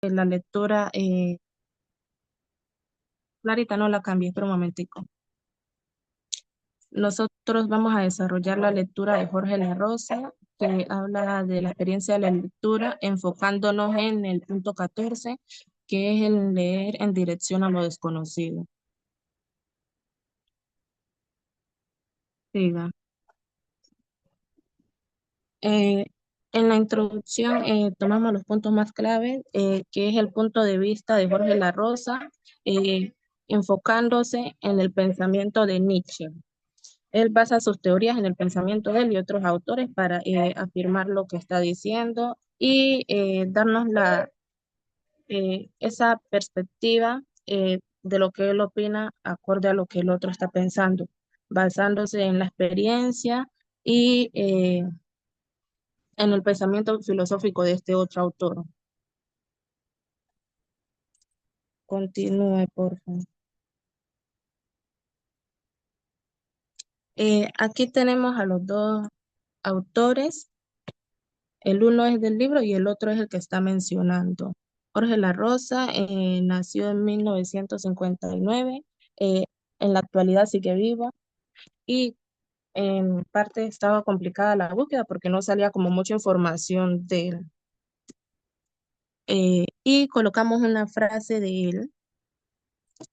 La lectura, Clarita, no la cambié, pero un momentico. Nosotros vamos a desarrollar la lectura de Jorge La Rosa, que habla de la experiencia de la lectura, enfocándonos en el punto 14, que es el leer en dirección a lo desconocido. Siga. Eh, en la introducción tomamos los puntos más claves, que es el punto de vista de Jorge La Rosa, eh, enfocándose en el pensamiento de Nietzsche. Él basa sus teorías en el pensamiento de él y otros autores para afirmar lo que está diciendo y darnos esa perspectiva de lo que él opina acorde a lo que el otro está pensando, basándose en la experiencia y en el pensamiento filosófico de este otro autor. Continúe, por favor. Aquí tenemos a los dos autores. El uno es del libro y el otro es el que está mencionando. Jorge La Rosa nació en 1959, eh, en la actualidad sigue vivo y en parte estaba complicada la búsqueda porque no salía como mucha información de él. Y colocamos una frase de él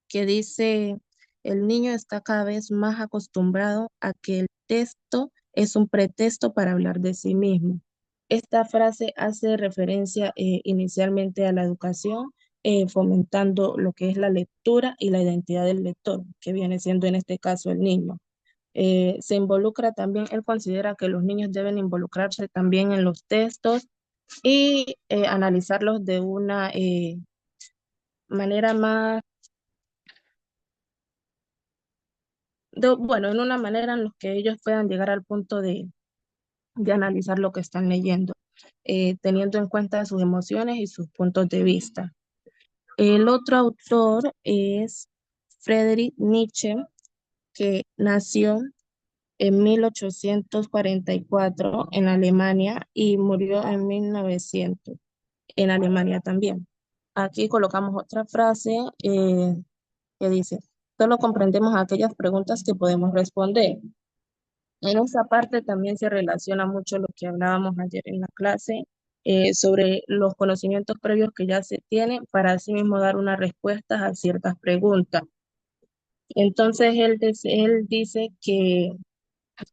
que dice, el niño está cada vez más acostumbrado a que el texto es un pretexto para hablar de sí mismo. Esta frase hace referencia inicialmente a la educación, fomentando lo que es la lectura y la identidad del lector, que viene siendo en este caso el niño. Se involucra también, él considera que los niños deben involucrarse también en los textos y analizarlos de una manera más, bueno, en una manera en la que ellos puedan llegar al punto de analizar lo que están leyendo, teniendo en cuenta sus emociones y sus puntos de vista. El otro autor es Friedrich Nietzsche, que nació en 1844 en Alemania y murió en 1900 en Alemania también. Aquí colocamos otra frase que dice, solo comprendemos aquellas preguntas que podemos responder. En esa parte también se relaciona mucho lo que hablábamos ayer en la clase sobre los conocimientos previos que ya se tienen para así mismo dar una respuesta a ciertas preguntas. Entonces él dice que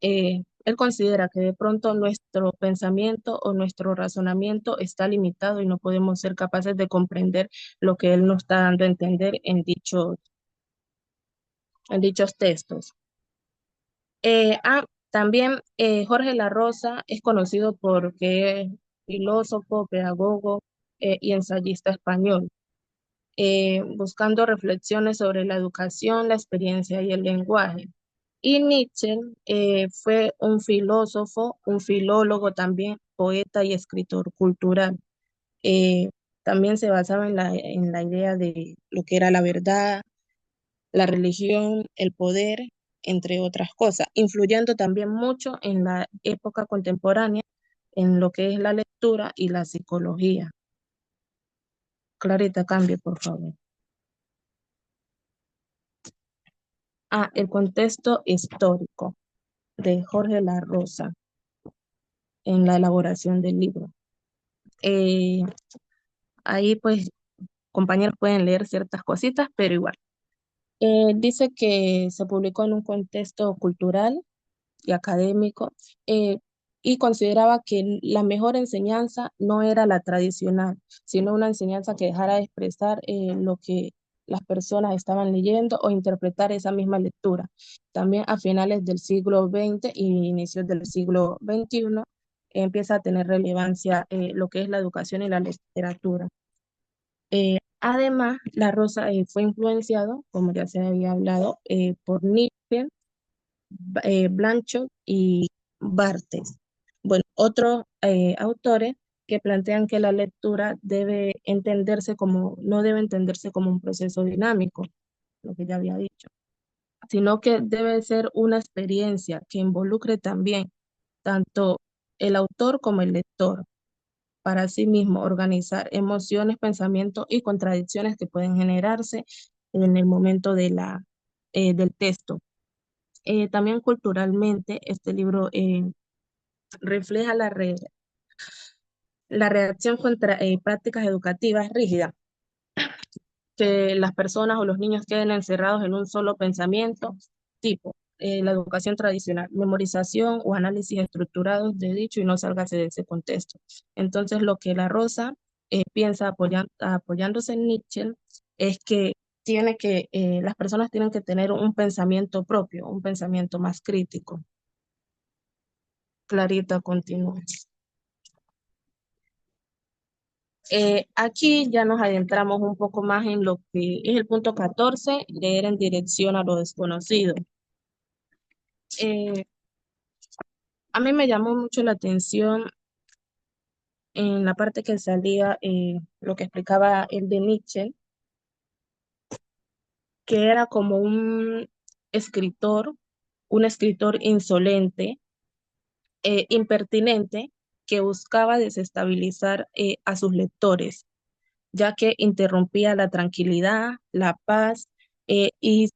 él considera que de pronto nuestro pensamiento o nuestro razonamiento está limitado y no podemos ser capaces de comprender lo que él nos está dando a entender en dichos textos. También Jorge La Rosa es conocido porque es filósofo, pedagogo y ensayista español, buscando reflexiones sobre la educación, la experiencia y el lenguaje. Y Nietzsche fue un filósofo, un filólogo también, poeta y escritor cultural. Eh, También se basaba en la idea de lo que era la verdad, la religión, el poder, entre otras cosas, influyendo también mucho en la época contemporánea en lo que es la lectura y la psicología. Clarita, cambie, por favor. El contexto histórico de Jorge La Rosa en la elaboración del libro. Eh, Ahí pues compañeros pueden leer ciertas cositas, pero igual. Dice que se publicó en un contexto cultural y académico, eh, y consideraba que la mejor enseñanza no era la tradicional, sino una enseñanza que dejara de expresar lo que las personas estaban leyendo o interpretar esa misma lectura. También a finales del siglo XX y inicios del siglo XXI empieza a tener relevancia lo que es la educación y la literatura. Además, La Rosa fue influenciado, como ya se había hablado, por Nietzsche, Blanchot y Barthes. Bueno, otros autores que plantean que la lectura debe entenderse como, no debe entenderse como un proceso dinámico, lo que ya había dicho, sino que debe ser una experiencia que involucre también tanto el autor como el lector. para sí mismo organizar emociones, pensamientos y contradicciones que pueden generarse en el momento del texto. También culturalmente, este libro refleja la reacción contra prácticas educativas rígidas, que las personas o los niños queden encerrados en un solo pensamiento, tipo la educación tradicional, memorización o análisis estructurados de dicho y no salgase de ese contexto. Entonces, lo que la Rosa piensa apoyándose en Nietzsche es que las personas tienen que tener un pensamiento propio, un pensamiento más crítico. Clarita continúa. Aquí ya nos adentramos un poco más en lo que es el punto 14, leer en dirección a lo desconocido. Eh, a mí me llamó mucho la atención en la parte que salía lo que explicaba el de Nietzsche, que era como escritor, un escritor insolente, impertinente, que buscaba desestabilizar a sus lectores, ya que interrumpía la tranquilidad, la paz y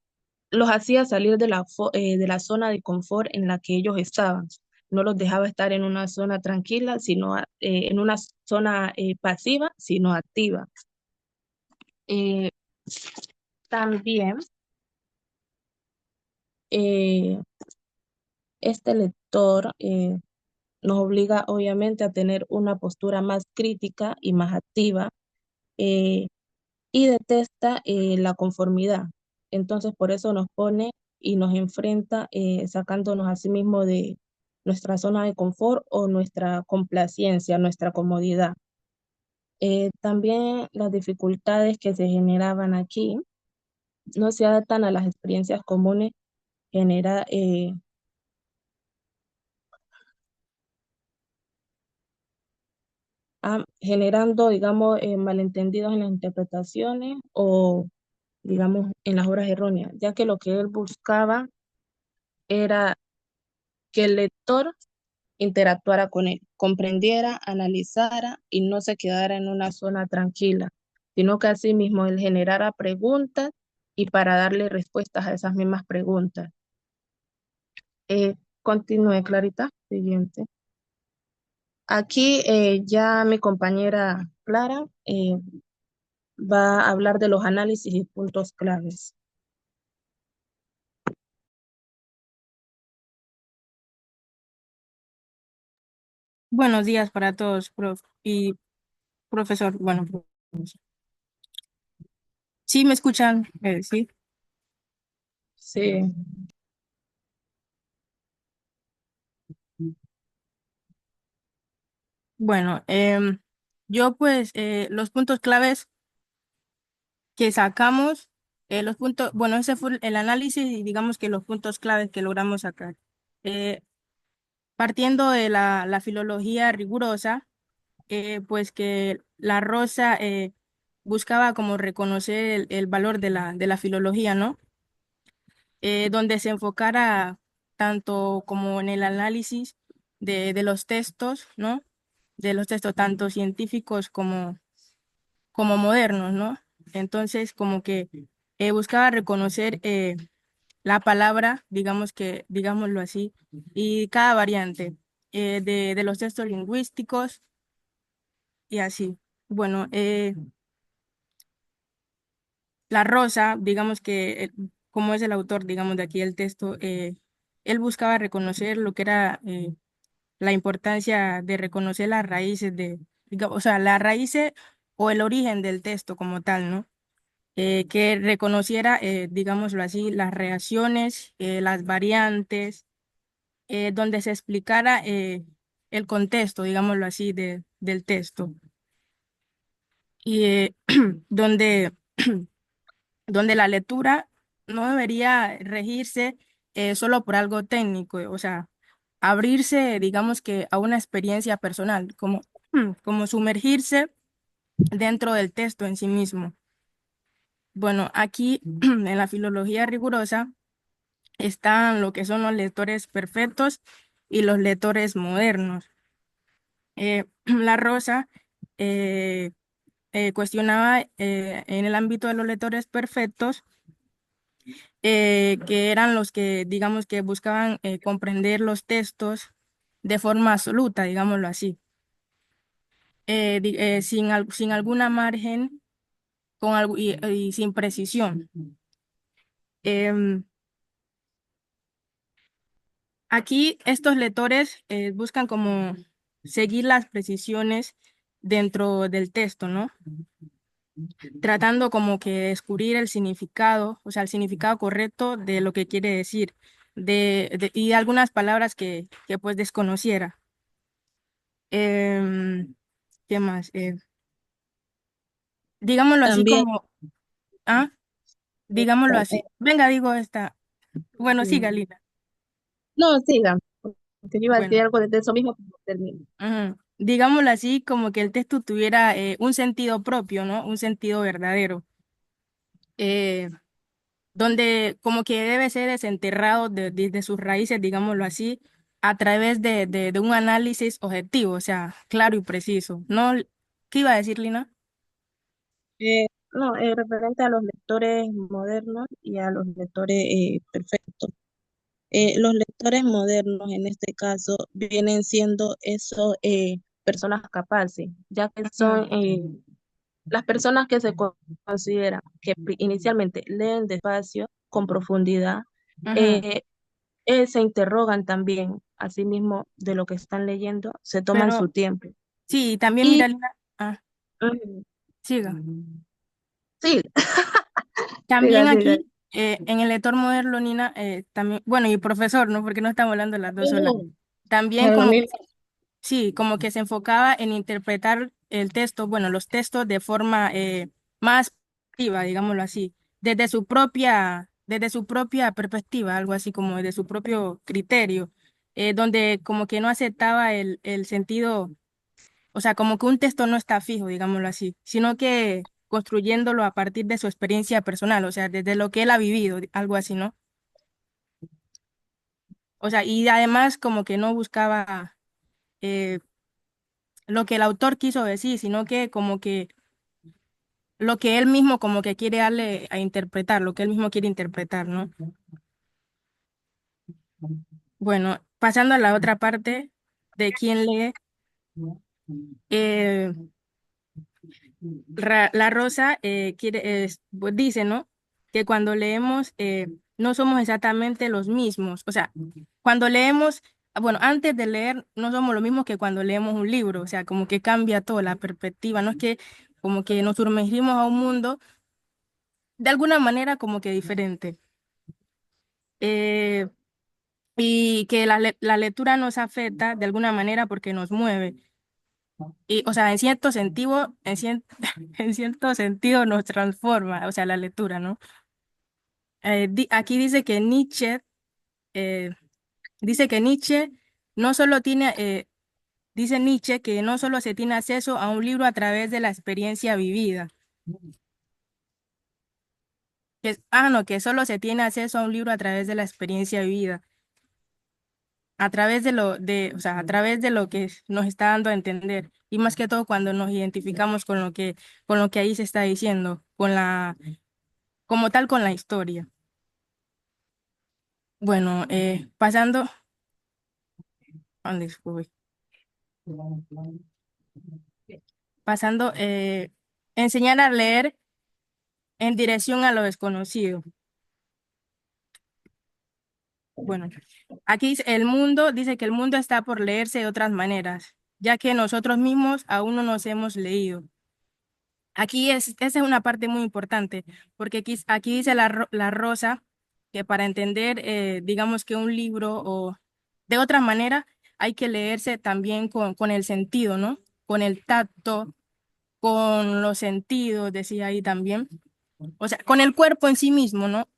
los hacía salir de la zona de confort en la que ellos estaban. No los dejaba estar en una zona tranquila, sino en una zona pasiva, sino activa. Eh, También eh, este lector nos obliga obviamente a tener una postura más crítica y más activa, eh, y detesta la conformidad. Entonces, por eso nos pone y nos enfrenta sacándonos a sí mismo de nuestra zona de confort o nuestra complacencia, nuestra comodidad. También las dificultades que se generaban aquí no se adaptan a las experiencias comunes, genera, eh, generando, digamos, malentendidos en las interpretaciones o, digamos, en las obras erróneas, ya que lo que él buscaba era que el lector interactuara con él, comprendiera, analizara y no se quedara en una zona tranquila, sino que asimismo él generara preguntas y para darle respuestas a esas mismas preguntas. Continúe, Clarita. Siguiente. Aquí ya mi compañera Clara va a hablar de los análisis y puntos claves. Buenos días para todos, prof y profesor. Bueno, profesor. Sí, me escuchan. Sí. Sí, Bueno, yo pues los puntos claves que sacamos, los puntos, bueno, ese fue el análisis y digamos que los puntos claves que logramos sacar. Eh, Partiendo de la filología rigurosa, pues que la Rosa buscaba como reconocer el valor de la filología, ¿no? Donde se enfocara tanto como en el análisis de los textos, ¿no? De los textos tanto científicos como modernos, ¿no? Entonces, como que buscaba reconocer la palabra, digamos que, digámoslo así, y cada variante de los textos lingüísticos y así. Bueno, La Rosa, digamos que, como es el autor, digamos, de aquí el texto, él buscaba reconocer lo que era la importancia de reconocer las raíces o sea, las raíces o el origen del texto como tal, ¿no? Que reconociera, digámoslo así, las reacciones, las variantes, donde se explicara el contexto, digámoslo así, del texto. Y donde donde la lectura no debería regirse solo por algo técnico, o sea, abrirse, digamos que a una experiencia personal, como, como sumergirse dentro del texto en sí mismo. Bueno, aquí en la filología rigurosa están lo que son los lectores perfectos y los lectores modernos. La Rosa eh, cuestionaba en el ámbito de los lectores perfectos, que eran los que, digamos, que buscaban comprender los textos de forma absoluta, digámoslo así, sin alguna margen y sin precisión. Em, Aquí estos lectores buscan como seguir las precisiones dentro del texto, ¿no? Tratando como que de descubrir el significado, o sea, el significado correcto de lo que quiere decir, y algunas palabras que pues desconociera. Em, ¿Qué más? Digámoslo así También, como, ah, digámoslo así. Venga, digo esta. Bueno, sí, eh, Galina. no, sigan, porque yo iba a decir Bueno. algo de eso mismo, pero no termino. Ujú. Digámoslo así, como que el texto tuviera un sentido propio, ¿no? Un sentido verdadero, eh, donde como que debe ser desenterrado de sus raíces, digámoslo así, a través de un análisis objetivo, o sea, claro y preciso. ¿No? ¿Qué iba a decir, Lina? No, referente a los lectores modernos y a los lectores perfectos. Los lectores modernos, en este caso, vienen siendo esos personas capaces, ya que Ujú, son las personas que consideran que inicialmente leen despacio, con profundidad, ujú. eh, se interrogan también a sí mismo de lo que están leyendo, se toman su Pero tiempo. sí, también Y mira, Lina, ujú, siga. sí, También siga, siga. aquí, en el lector moderno, Nina, también, bueno, y profesor, ¿no? Porque no estamos hablando de las dos solas. Ujú, También es lo como que mismo. sí, como que se enfocaba en interpretar el texto, bueno, los textos de forma más activa, digámoslo así, desde su propia perspectiva, algo así como de su propio criterio, donde como que no aceptaba el sentido, o sea, como que un texto no está fijo, digámoslo así, sino que construyéndolo a partir de su experiencia personal, o sea, desde lo que él ha vivido, algo así, ¿no? O sea, y además como que no buscaba eh, lo que el autor quiso decir, sino que como que lo que él mismo como que quiere darle a interpretar, lo que él mismo quiere interpretar, ¿no? Bueno, pasando a la otra parte de quién lee, eh, la Rosa pues dice, ¿no? Que cuando leemos no somos exactamente los mismos, o sea, cuando leemos, bueno, antes de leer no somos lo mismo que cuando leemos un libro, o sea, como que cambia toda la perspectiva, no es que como que nos sumergimos a un mundo de alguna manera como que diferente. Eh, y que la lectura nos afecta de alguna manera porque nos mueve. Y, o sea, en cierto sentido, en cierto sentido nos transforma, o sea, la lectura, ¿no? Aquí eh, dice que Nietzsche no solo tiene, dice Nietzsche que no solo se tiene acceso a un libro a través de la experiencia vivida, no, que solo se tiene acceso a un libro a través de la experiencia vivida, a través o sea, a través de lo que nos está dando a entender, y más que todo cuando nos identificamos con lo que ahí se está diciendo, como tal con la historia. Bueno, ¿dónde fui? Pasando, enseñar a leer en dirección a lo desconocido. Bueno, aquí dice que el mundo está por leerse de otras maneras, ya que nosotros mismos aún no nos hemos leído. Esa es una parte muy importante, porque aquí dice la Rosa que para entender, digamos que un libro o de otra manera, hay que leerse también con el sentido, ¿no? Con el tacto, con los sentidos, decía ahí también. O sea, con el cuerpo en sí mismo, ¿no?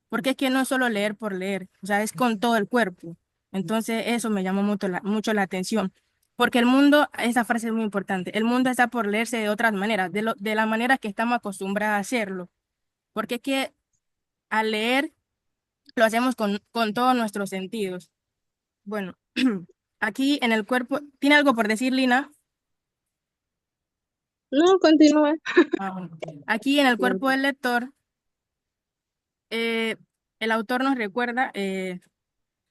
Porque es que no es solo leer por leer, o sea, es con todo el cuerpo. Entonces, eso me llamó mucho la atención. Porque el mundo, esa frase es muy importante, el mundo está por leerse de otras maneras, de la manera que estamos acostumbrados a hacerlo. Porque es que al leer lo hacemos con todos nuestros sentidos. Bueno, aquí en el cuerpo, ¿tiene algo por decir, Lina? No, continúa. Ah, bueno. Aquí en el cuerpo del lector, eh, el autor nos recuerda, se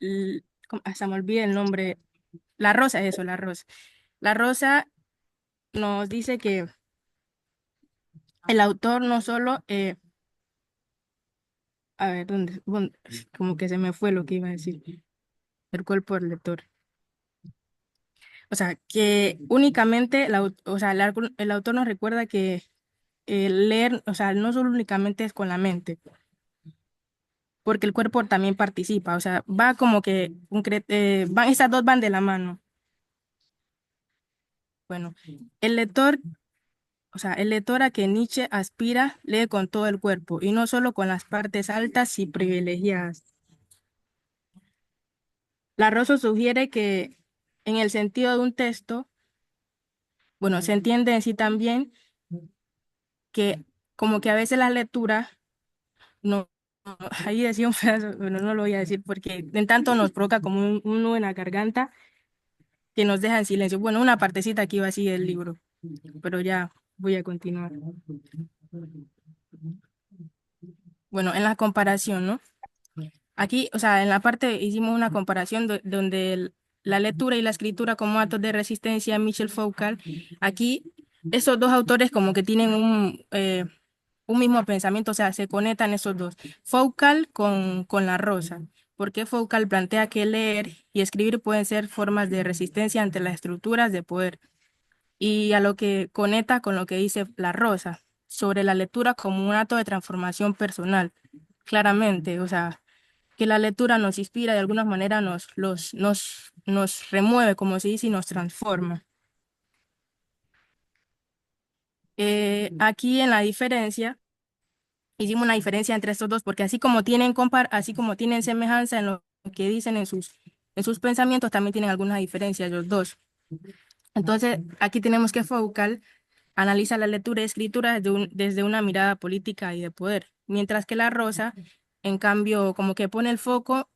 me olvida el nombre, la rosa, eso, la rosa. La rosa nos dice que el autor no solo, a ver, como que se me fue lo que iba a decir, el cuerpo del lector. O sea, que únicamente, o sea, el autor nos recuerda que leer, o sea, no solo únicamente es con la mente, porque el cuerpo también participa, o sea, va como que, esas dos van de la mano. Bueno, el lector, o sea, el lector a que Nietzsche aspira lee con todo el cuerpo y no solo con las partes altas y privilegiadas. La Rosa sugiere que en el sentido de un texto, bueno, se entiende en sí también que como que a veces la lectura no, ahí decía un pedazo, bueno, no lo voy a decir porque en tanto nos provoca como un nudo en la garganta que nos deja en silencio. Bueno, una partecita aquí va así del libro, pero ya voy a continuar. Bueno, en la comparación, ¿no? Aquí, o sea, en la parte hicimos una comparación donde la lectura y la escritura como actos de resistencia, Michel Foucault. Aquí, esos dos autores como que tienen un mismo pensamiento, o sea, se conectan esos dos. Foucault con la rosa, porque Foucault plantea que leer y escribir pueden ser formas de resistencia ante las estructuras de poder, y a lo que conecta con lo que dice la rosa sobre la lectura como un acto de transformación personal. Claramente, o sea, que la lectura nos inspira de alguna manera, nos remueve, como se dice, y nos transforma. Aquí en la diferencia, hicimos una diferencia entre estos dos, porque así como tienen semejanza en lo que dicen en sus pensamientos, también tienen algunas diferencias los dos. Entonces, aquí tenemos que Foucault analiza la lectura y escritura desde una mirada política y de poder, mientras que la Rosa, en cambio, como que pone el foco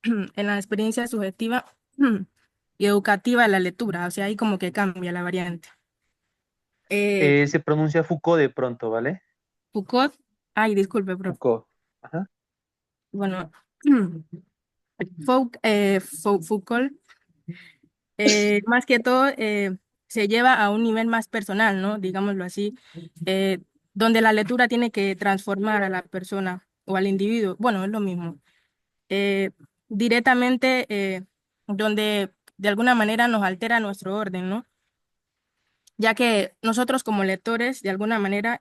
en la experiencia subjetiva y educativa de la lectura, o sea, ahí como que cambia la variante. Eh, Se pronuncia Foucault de pronto, ¿vale? Foucault, ay, disculpe, profe. Foucault. Ajá. Bueno, Foucault, más que todo, se lleva a un nivel más personal, ¿no? Digámoslo así, eh, donde la lectura tiene que transformar a la persona o al individuo. Bueno, es lo mismo. eh, Directamente, donde de alguna manera nos altera nuestro orden, ¿no? Ya que nosotros como lectores, de alguna manera,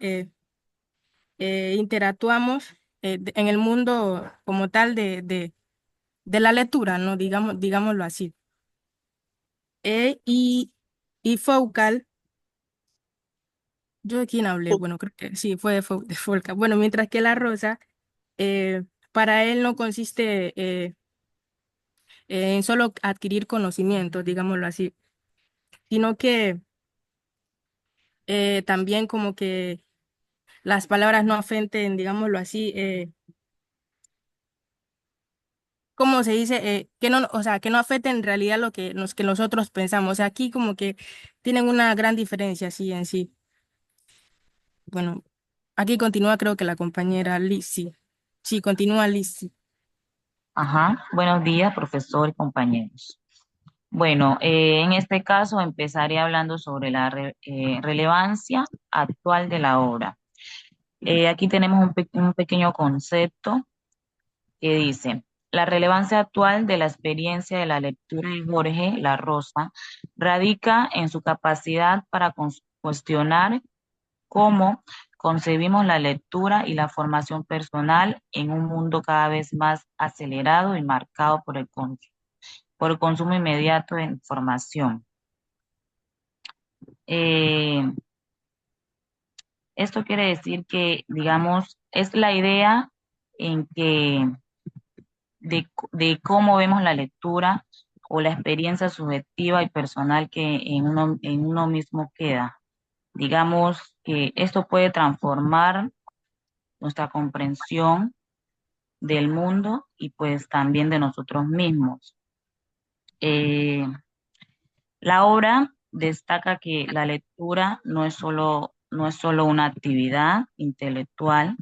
interactuamos en el mundo como tal de la lectura, ¿no? Digámoslo así. Eh, y, y Foucault, ¿yo de quién hablé? Fou- Bueno, creo que sí, fue de Foucault. Bueno, mientras que la rosa, para él no consiste en solo adquirir conocimientos, digámoslo así, sino que también como que las palabras no afecten, digámoslo así, ¿cómo se dice? Que no, o sea, que no afecten en realidad que nosotros pensamos. O sea, aquí como que tienen una gran diferencia, sí, en sí. Bueno, aquí continúa creo que la compañera Lizzy. Sí, continúa Lizzy. Ajá, buenos días, profesor y compañeros. Bueno, en este caso empezaré hablando sobre la relevancia actual de la obra. Aquí tenemos un pequeño concepto que dice, la relevancia actual de la experiencia de la lectura de Jorge La Rosa radica en su capacidad para cuestionar cómo concebimos la lectura y la formación personal en un mundo cada vez más acelerado y marcado por el consumo inmediato de información. Eh, Esto quiere decir que, digamos, es la idea en que de cómo vemos la lectura o la experiencia subjetiva y personal que en uno mismo queda. Digamos que esto puede transformar nuestra comprensión del mundo y pues también de nosotros mismos. Eh, la obra destaca que la lectura no es solo una actividad intelectual,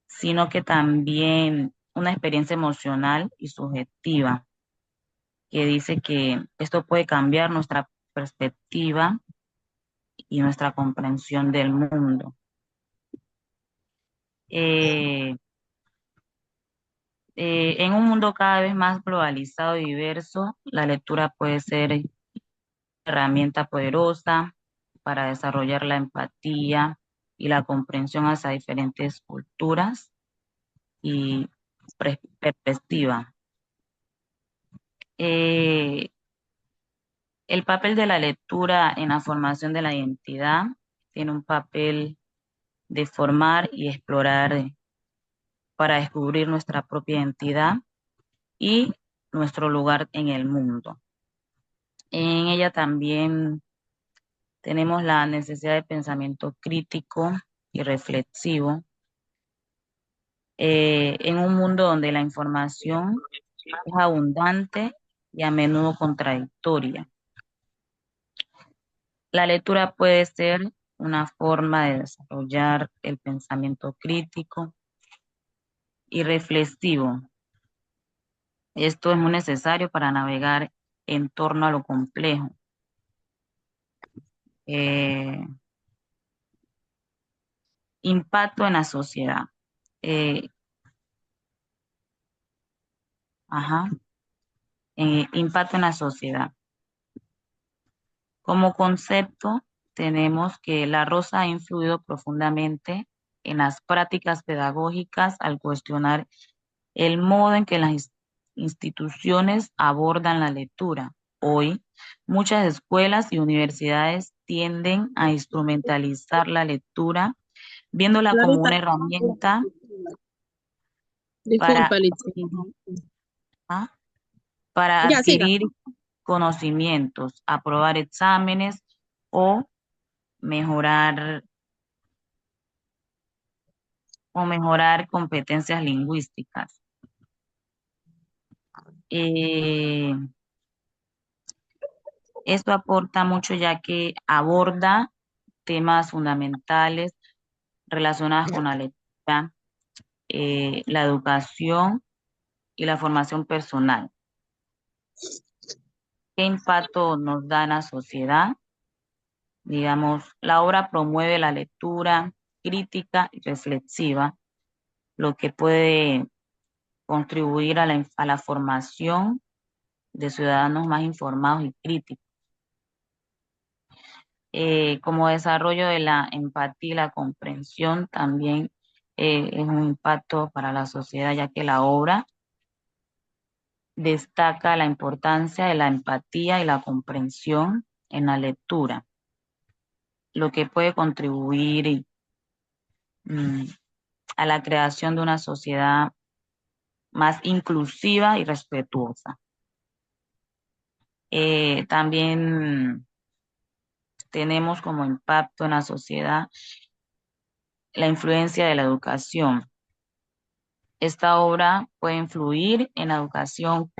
sino que también una experiencia emocional y subjetiva, que dice que esto puede cambiar nuestra perspectiva y nuestra comprensión del mundo. Eh, en un mundo cada vez más globalizado y diverso, la lectura puede ser herramienta poderosa para desarrollar la empatía y la comprensión hacia diferentes culturas y perspectivas. Eh, el papel de la lectura en la formación de la identidad tiene un papel de formar y explorar para descubrir nuestra propia identidad y nuestro lugar en el mundo. En ella también tenemos la necesidad de pensamiento crítico y reflexivo en un mundo donde la información es abundante y a menudo contradictoria. La lectura puede ser una forma de desarrollar el pensamiento crítico y reflexivo. Esto es muy necesario para navegar en torno a lo complejo. Eh, Impacto en la sociedad. Eh, ajá, impacto en la sociedad. Como concepto, tenemos que la Rosa ha influido profundamente en las prácticas pedagógicas al cuestionar el modo en que las instituciones abordan la lectura. Hoy, muchas escuelas y universidades tienden a instrumentalizar la lectura, viéndola como Clarita, una herramienta para, disculpa, Litsi. ¿ah? para Ya, siga. adquirir conocimientos, aprobar exámenes o mejorar mejorar competencias lingüísticas. Eh, Esto aporta mucho ya que aborda temas fundamentales relacionados con la lectura, la educación y la formación personal. ¿Qué impacto nos da en la sociedad? Digamos, la obra promueve la lectura crítica y reflexiva, lo que puede contribuir a la formación de ciudadanos más informados y críticos. Como desarrollo de la empatía y la comprensión también es un impacto para la sociedad, ya que la obra destaca la importancia de la empatía y la comprensión en la lectura, lo que puede contribuir mm, a la creación de una sociedad más inclusiva y respetuosa. También tenemos como impacto en la sociedad la influencia de la educación. Esta obra puede influir en la educación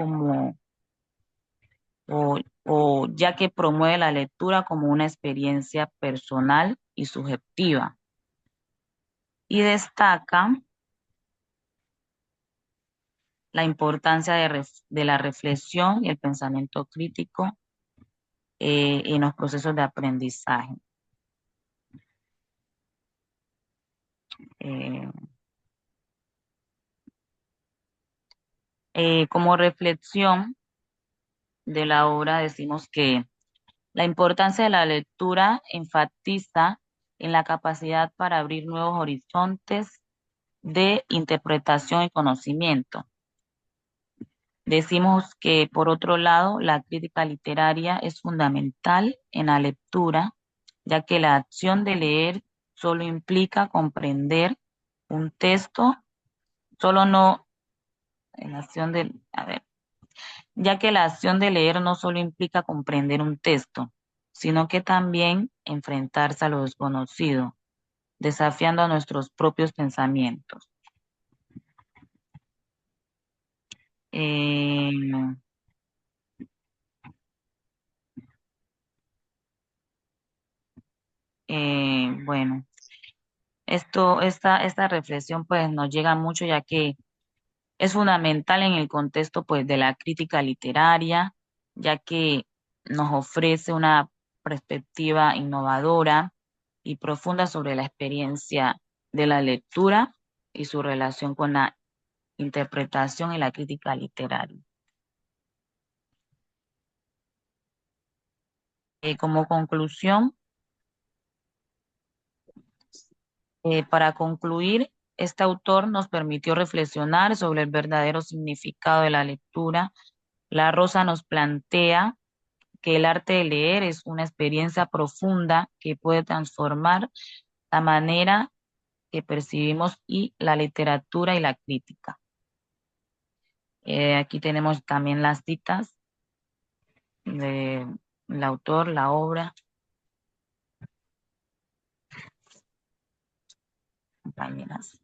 o ya que promueve la lectura como una experiencia personal y subjetiva. Y destaca la importancia de la reflexión y el pensamiento crítico en los procesos de aprendizaje. Eh, como reflexión de la obra decimos que la importancia de la lectura enfatiza en la capacidad para abrir nuevos horizontes de interpretación y conocimiento. Decimos que, por otro lado, la crítica literaria es fundamental en la lectura, ya que la acción de leer solo implica comprender un texto, solo no, en la acción de, a ver, ya que la acción de leer no solo implica comprender un texto, sino que también enfrentarse a lo desconocido, desafiando a nuestros propios pensamientos. Eh, Bueno, esta reflexión pues nos llega mucho ya que es fundamental en el contexto pues de la crítica literaria, ya que nos ofrece una perspectiva innovadora y profunda sobre la experiencia de la lectura y su relación con la interpretación y la crítica literaria. Como conclusión, para concluir, este autor nos permitió reflexionar sobre el verdadero significado de la lectura. La Rosa nos plantea que el arte de leer es una experiencia profunda que puede transformar la manera que percibimos y la literatura y la crítica. Aquí tenemos también las citas del autor, la obra, compañeras.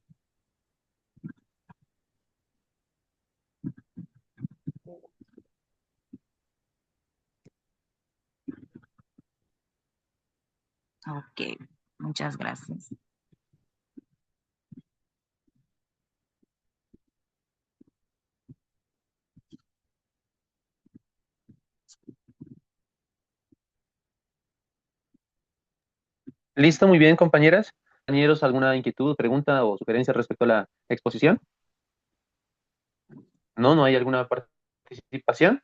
Ok, muchas gracias. Listo, muy bien, compañeras. Compañeros, ¿alguna inquietud, pregunta o sugerencia respecto a la exposición? ¿No? ¿No hay alguna participación?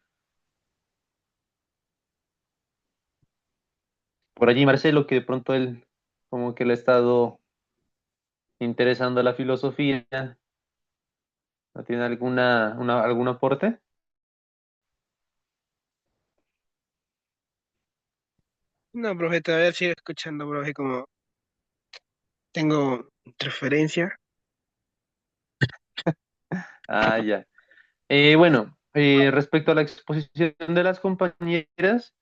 Por allí, Marcelo, que de pronto él como que le ha estado interesando a la filosofía. ¿No tiene algún aporte? No, profe, todavía sigo escuchando, profe, como tengo referencia. Ah, ya. Bueno, respecto a la exposición de las compañeras,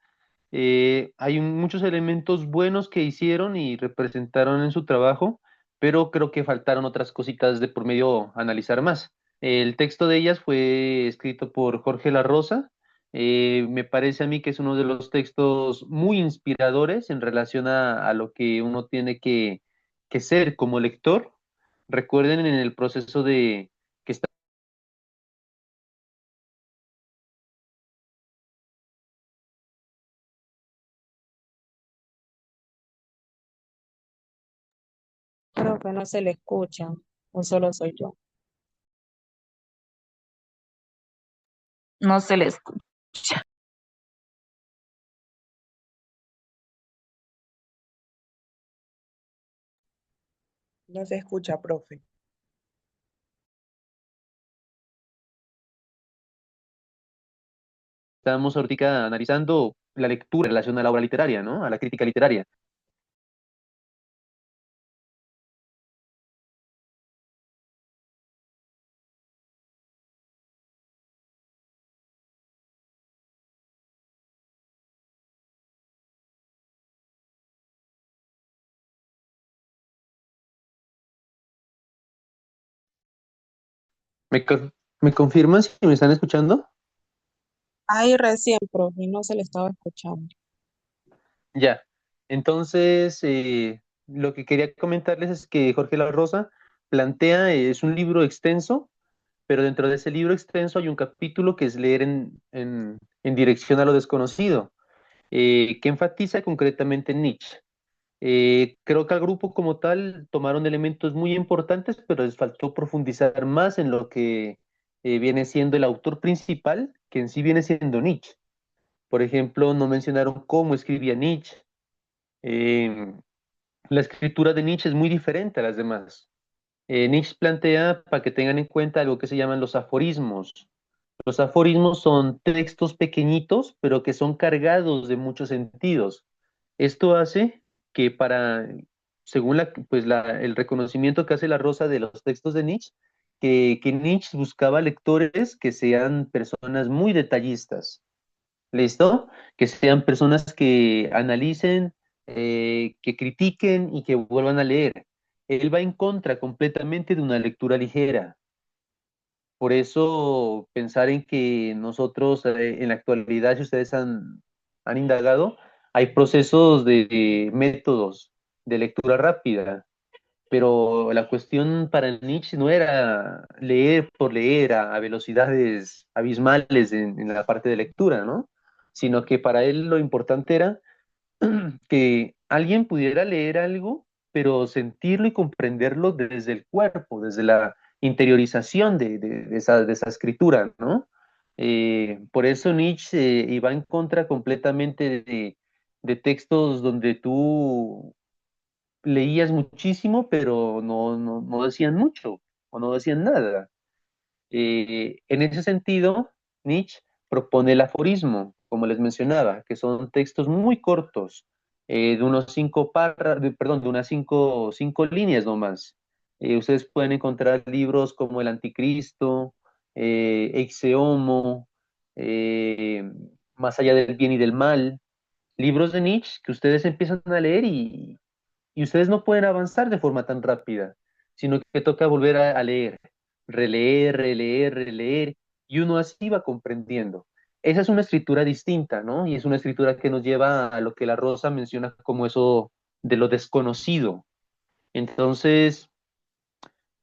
hay muchos elementos buenos que hicieron y representaron en su trabajo, pero creo que faltaron otras cositas de por medio a analizar más. El texto de ellas fue escrito por Jorge La Rosa. Me parece a mí que es uno de los textos muy inspiradores en relación a lo que uno tiene que ser como lector. Recuerden en el proceso de que Profe, no se le escucha, o solo soy yo. No se les escucha. No se escucha, profe. estamos ahorita analizando la lectura en relación a la obra literaria, ¿no? A la crítica literaria. ¿Me confirman si me están escuchando? Ahí recién, profe, no se le estaba escuchando. Ya. Entonces, lo que quería comentarles es que Jorge La Rosa plantea, es un libro extenso, pero dentro de ese libro extenso hay un capítulo que es leer en dirección a lo desconocido, que enfatiza concretamente en Nietzsche. Creo que al grupo como tal tomaron elementos muy importantes, pero les faltó profundizar más en lo que viene siendo el autor principal, que en sí viene siendo Nietzsche. Por ejemplo, no mencionaron cómo escribía Nietzsche. Eh, la escritura de Nietzsche es muy diferente a las demás. Nietzsche plantea, para que tengan en cuenta, algo que se llaman los aforismos. Los aforismos son textos pequeñitos, pero que son cargados de muchos sentidos. Esto hace que según el reconocimiento que hace la Rosa de los textos de Nietzsche, que Nietzsche buscaba lectores que sean personas muy detallistas. ¿Listo? Que sean personas que analicen, que critiquen y que vuelvan a leer. Él va en contra completamente de una lectura ligera. Por eso pensar en que nosotros en la actualidad, si ustedes han indagado, hay procesos de métodos de lectura rápida. Pero la cuestión para Nietzsche no era leer por leer a velocidades abismales en la parte de lectura, ¿no? Sino que para él lo importante era que alguien pudiera leer algo, pero sentirlo y comprenderlo desde el cuerpo, desde la interiorización de esa escritura, ¿no? Por eso Nietzsche iba en contra completamente de textos donde tú leías muchísimo, pero no decían mucho o no decían nada. En ese sentido, Nietzsche propone el aforismo, como les mencionaba, que son textos muy cortos, de unos perdón, de unas cinco líneas nomás. Ustedes pueden encontrar libros como El Anticristo, Ecce Homo, eh, Más allá del bien y del mal, libros de Nietzsche que ustedes empiezan a leer y ustedes no pueden avanzar de forma tan rápida, sino que toca volver a leer, releer, releer, releer, y uno así va comprendiendo. Esa es una escritura distinta, ¿no? Y es una escritura que nos lleva a lo que la Rosa menciona como eso de lo desconocido. Entonces,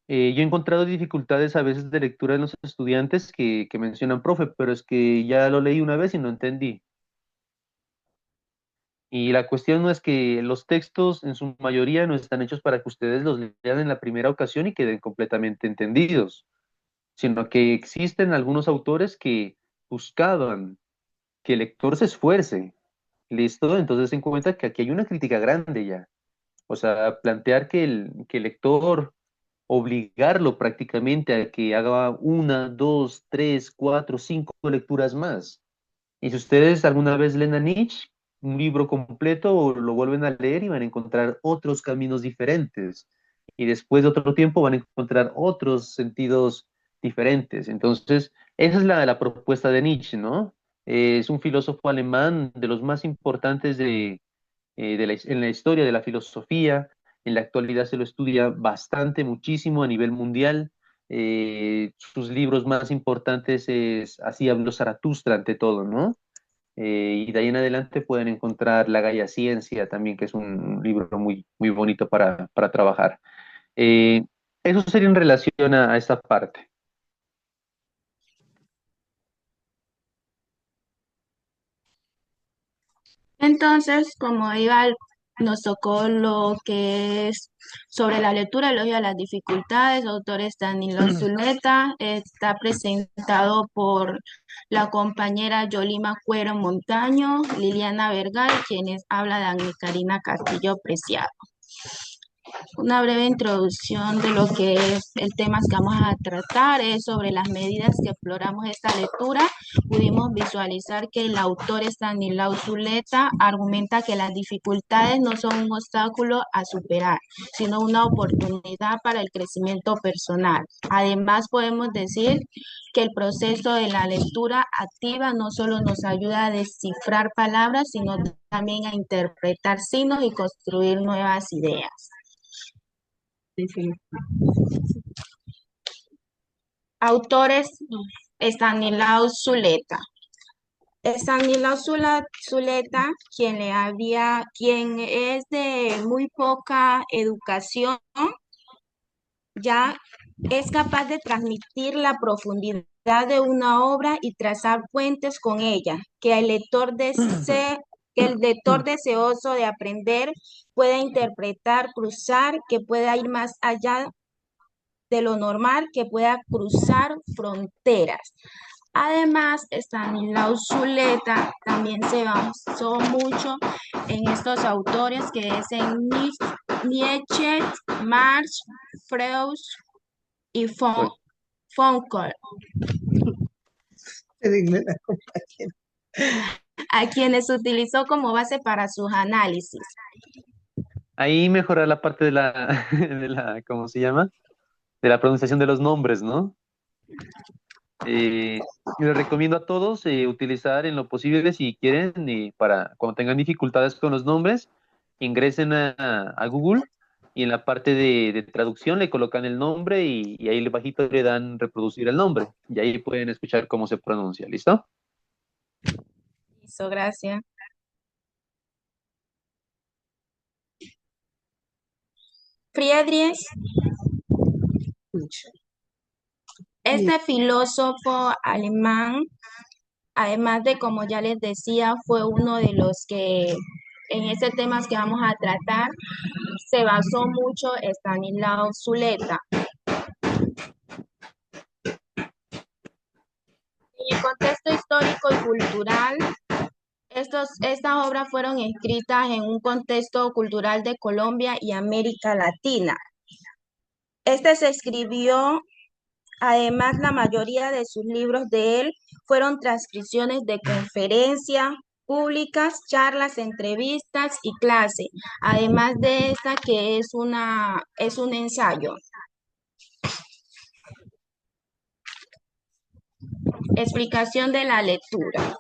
yo he encontrado dificultades a veces de lectura en los estudiantes que mencionan, profe, pero es que ya lo leí una vez y no entendí. Y la cuestión no es que los textos en su mayoría no están hechos para que ustedes los lean en la primera ocasión y queden completamente entendidos, sino que existen algunos autores que buscaban que el lector se esfuerce. ¿Listo? Entonces ten en cuenta que aquí hay una crítica grande ya. O sea, plantear que el lector, obligarlo prácticamente a que haga una, dos, tres, cuatro, cinco lecturas más. Y si ustedes alguna vez leen a Nietzsche, un libro completo, o lo vuelven a leer y van a encontrar otros caminos diferentes. Y después de otro tiempo van a encontrar otros sentidos diferentes. Entonces, esa es la propuesta de Nietzsche, ¿no? Es un filósofo alemán de los más importantes en la historia de la filosofía. En la actualidad se lo estudia bastante, muchísimo a nivel mundial. Sus libros más importantes es Así habló Zaratustra, ante todo, ¿no? Y de ahí en adelante pueden encontrar La Gaia Ciencia también, que es un libro muy, muy bonito para trabajar. Eh, Eso sería en relación a esta parte. Entonces, como Ival nos tocó lo que es sobre la lectura, elogio a las dificultades, autor Danilo Zuleta, está presentado por la compañera Yolima Cuero Montaño, Liliana Vergara, quienes habla de Ana Karina Castillo Preciado. Una breve introducción de lo que es el tema que vamos a tratar es sobre las medidas que exploramos esta lectura. Pudimos visualizar que el autor Estanislao Zuleta argumenta que las dificultades no son un obstáculo a superar, sino una oportunidad para el crecimiento personal. Además, podemos decir que el proceso de la lectura activa no solo nos ayuda a descifrar palabras, sino también a interpretar signos y construir nuevas ideas. Autores Estanislao Zuleta. Estanislao Zuleta, quien es de muy poca educación, ya es capaz de transmitir la profundidad de una obra y trazar puentes con ella, que el lector deseoso de aprender pueda interpretar, cruzar, que pueda ir más allá de lo normal, que pueda cruzar fronteras. Además, Stanislaw Zuleta también se basó mucho en estos autores que es en Nietzsche, Marx, Freud y Foucault, a quienes utilizó como base para sus análisis. Ahí mejorar la parte ¿cómo se llama? De la pronunciación de los nombres, ¿no? Les recomiendo a todos utilizar en lo posible, si quieren, para cuando tengan dificultades con los nombres, ingresen a Google y en la parte de traducción le colocan el nombre y ahí bajito le dan reproducir el nombre y ahí pueden escuchar cómo se pronuncia. ¿Listo? Listo, gracias. Friedrich, este filósofo alemán, además de, como ya les decía, fue uno de los que en este tema que vamos a tratar se basó mucho Stanislao Zuleta. En el contexto histórico y cultural, estas obras fueron escritas en un contexto cultural de Colombia y América Latina. Este se escribió, además, la mayoría de sus libros de él fueron transcripciones de conferencias públicas, charlas, entrevistas y clases, además de esta que es un ensayo. Explicación de la lectura.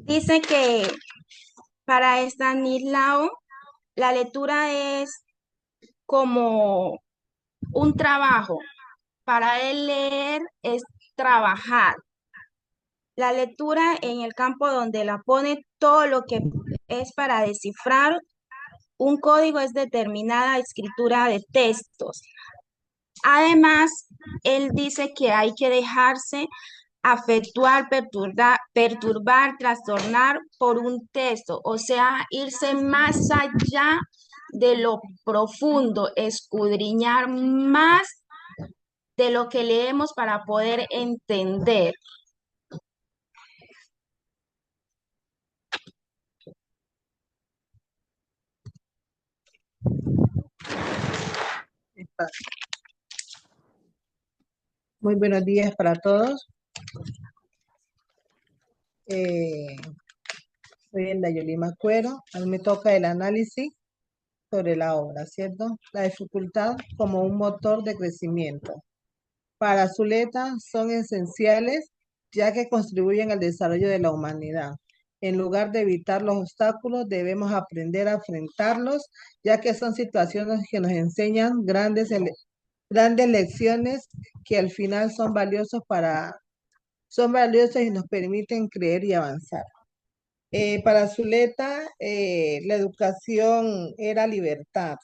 Dice que para Estanislao la lectura es como un trabajo. Para él leer es trabajar. La lectura en el campo donde la pone todo lo que es para descifrar un código es determinada escritura de textos. Además, él dice que hay que dejarse afectuar, perturbar, trastornar por un texto, o sea, irse más allá de lo profundo, escudriñar más de lo que leemos para poder entender. Muy buenos días para todos. Soy Elda Yolima Cuero. A mí me toca el análisis sobre la obra, ¿cierto? La dificultad como un motor de crecimiento. Para Zuleta son esenciales ya que contribuyen al desarrollo de la humanidad. En lugar de evitar los obstáculos, debemos aprender a enfrentarlos, ya que son situaciones que nos enseñan grandes lecciones que al final son valiosos y nos permiten creer y avanzar. Para Zuleta, la educación era libertad.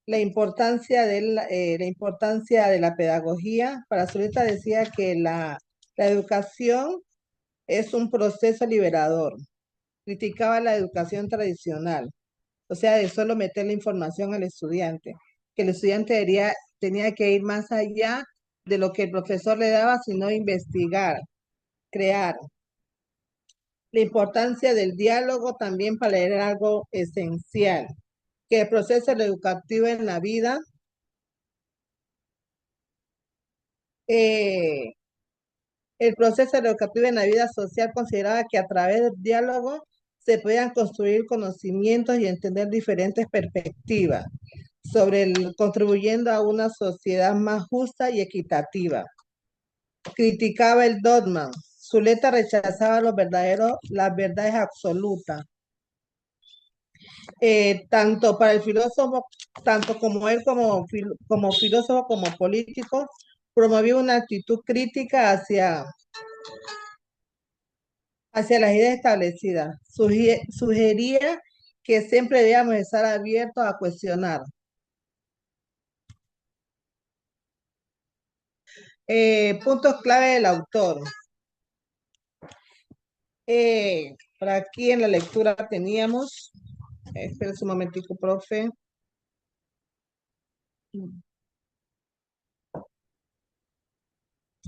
La importancia de la pedagogía, para Zuleta decía que la educación es un proceso liberador. Criticaba la educación tradicional, o sea, de solo meter la información al estudiante, que el estudiante tenía que ir más allá de lo que el profesor le daba, sino investigar, crear. La importancia del diálogo también para leer algo esencial, que el proceso educativo en la vida el proceso educativo en la vida social consideraba que a través del diálogo se podían construir conocimientos y entender diferentes perspectivas contribuyendo a una sociedad más justa y equitativa. Criticaba el dogma. Zuleta rechazaba las verdades absolutas. Tanto para el filósofo, tanto como él como filósofo, como político, promovía una actitud crítica hacia las ideas establecidas. Sugería que siempre debíamos estar abiertos a cuestionar. Puntos clave del autor. Por aquí en la lectura teníamos, espérense un momentico, profe.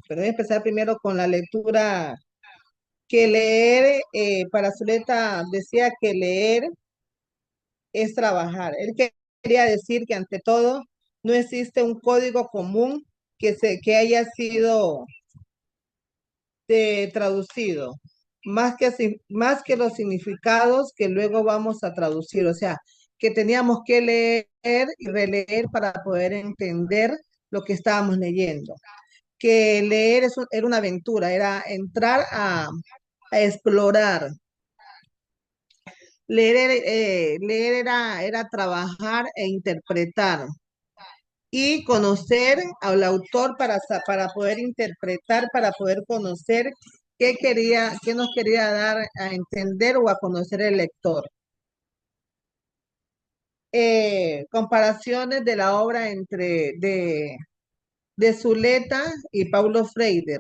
Pero voy a empezar primero con la lectura, que leer, para Zuleta decía que leer es trabajar. Él quería decir que ante todo no existe un código común que haya sido traducido, más que los significados que luego vamos a traducir, o sea, que teníamos que leer y releer para poder entender lo que estábamos leyendo. Que leer era una aventura, era entrar a explorar. Leer era trabajar e interpretar y conocer al autor para poder interpretar, para poder conocer qué nos quería dar a entender o a conocer el lector? Comparaciones de la obra de Zuleta y Paulo Freire.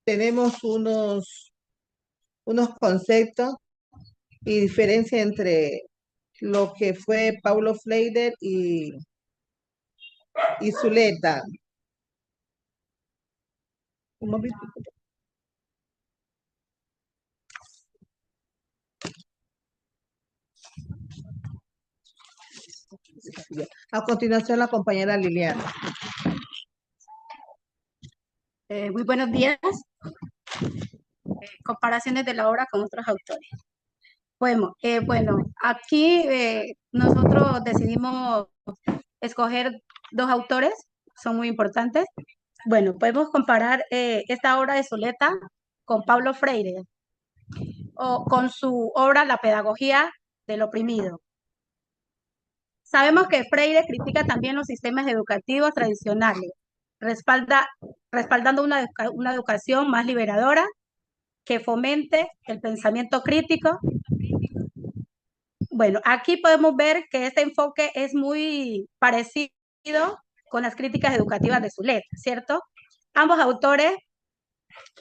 Tenemos unos conceptos y diferencia entre lo que fue Paulo Freire y Zuleta. Un momento. A continuación, la compañera Liliana. Muy buenos días. Comparaciones de la obra con otros autores. Bueno, aquí nosotros decidimos escoger dos autores, son muy importantes. Bueno, podemos comparar esta obra de Zuleta con Paulo Freire o con su obra La pedagogía del oprimido. Sabemos que Freire critica también los sistemas educativos tradicionales, respaldando una educación más liberadora que fomente el pensamiento crítico. Bueno, aquí podemos ver que este enfoque es muy parecido con las críticas educativas de Zuleta, ¿cierto? Ambos autores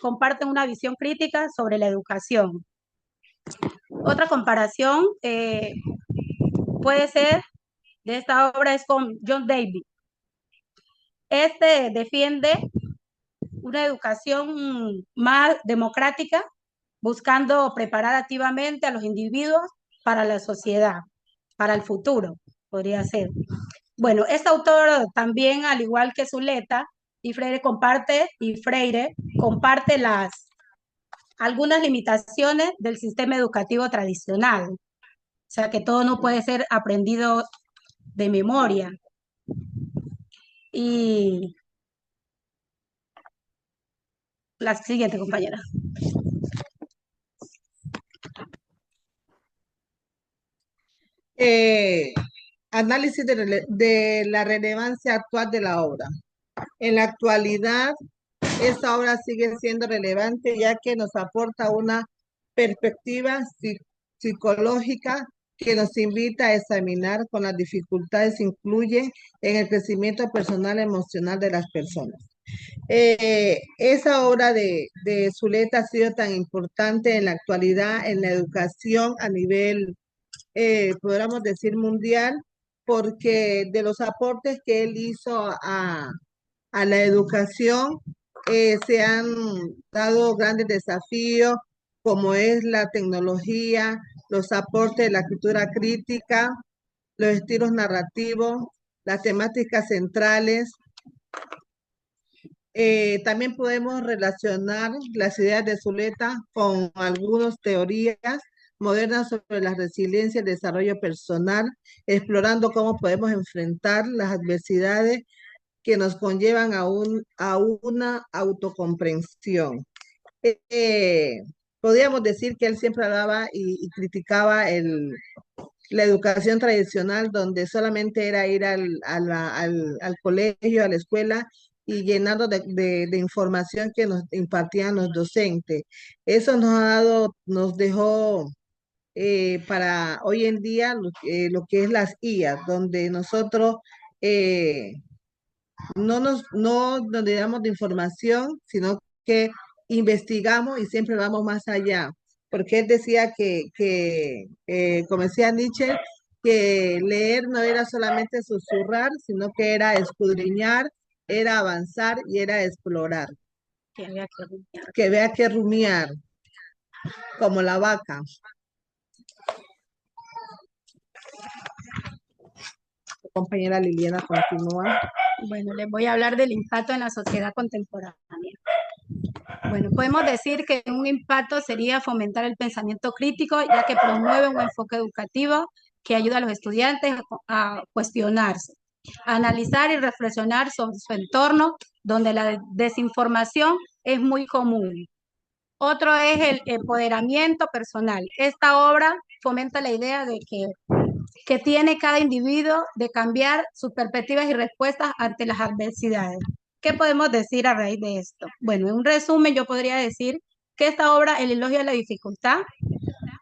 comparten una visión crítica sobre la educación. Otra comparación puede ser de esta obra es con John Dewey. Este defiende una educación más democrática, buscando preparar activamente a los individuos para la sociedad, para el futuro, podría ser. Bueno, este autor también, al igual que Zuleta y Freire, comparte algunas limitaciones del sistema educativo tradicional. O sea, que todo no puede ser aprendido de memoria. Y la siguiente, compañera. Análisis de la relevancia actual de la obra. En la actualidad, esta obra sigue siendo relevante ya que nos aporta una perspectiva psicológica que nos invita a examinar con las dificultades que incluye en el crecimiento personal y emocional de las personas. Esa obra de Zuleta ha sido tan importante en la actualidad en la educación a nivel, podríamos decir, mundial, porque de los aportes que él hizo a la educación se han dado grandes desafíos, como es la tecnología, los aportes de la escritura crítica, los estilos narrativos, las temáticas centrales. También podemos relacionar las ideas de Zuleta con algunas teorías modernas sobre la resiliencia y el desarrollo personal, explorando cómo podemos enfrentar las adversidades que nos conllevan a una autocomprensión. Podríamos decir que él siempre hablaba y criticaba la educación tradicional, donde solamente era ir al colegio, a la escuela, y llenando de información que nos impartían los docentes. Eso nos dejó para hoy en día lo que es las IAs, donde nosotros no nos llenamos de información, sino que investigamos y siempre vamos más allá. Porque él decía como decía Nietzsche, que leer no era solamente susurrar, sino que era escudriñar, era avanzar y era explorar. Que vea que rumiar, como la vaca. Compañera Liliana, continúa. Bueno, les voy a hablar del impacto en la sociedad contemporánea. Bueno, podemos decir que un impacto sería fomentar el pensamiento crítico, ya que promueve un enfoque educativo que ayuda a los estudiantes a cuestionarse, a analizar y reflexionar sobre su entorno, donde la desinformación es muy común. Otro es el empoderamiento personal. Esta obra fomenta la idea de que tiene cada individuo de cambiar sus perspectivas y respuestas ante las adversidades. ¿Qué podemos decir a raíz de esto? Bueno, en un resumen yo podría decir que esta obra, El elogio de la dificultad,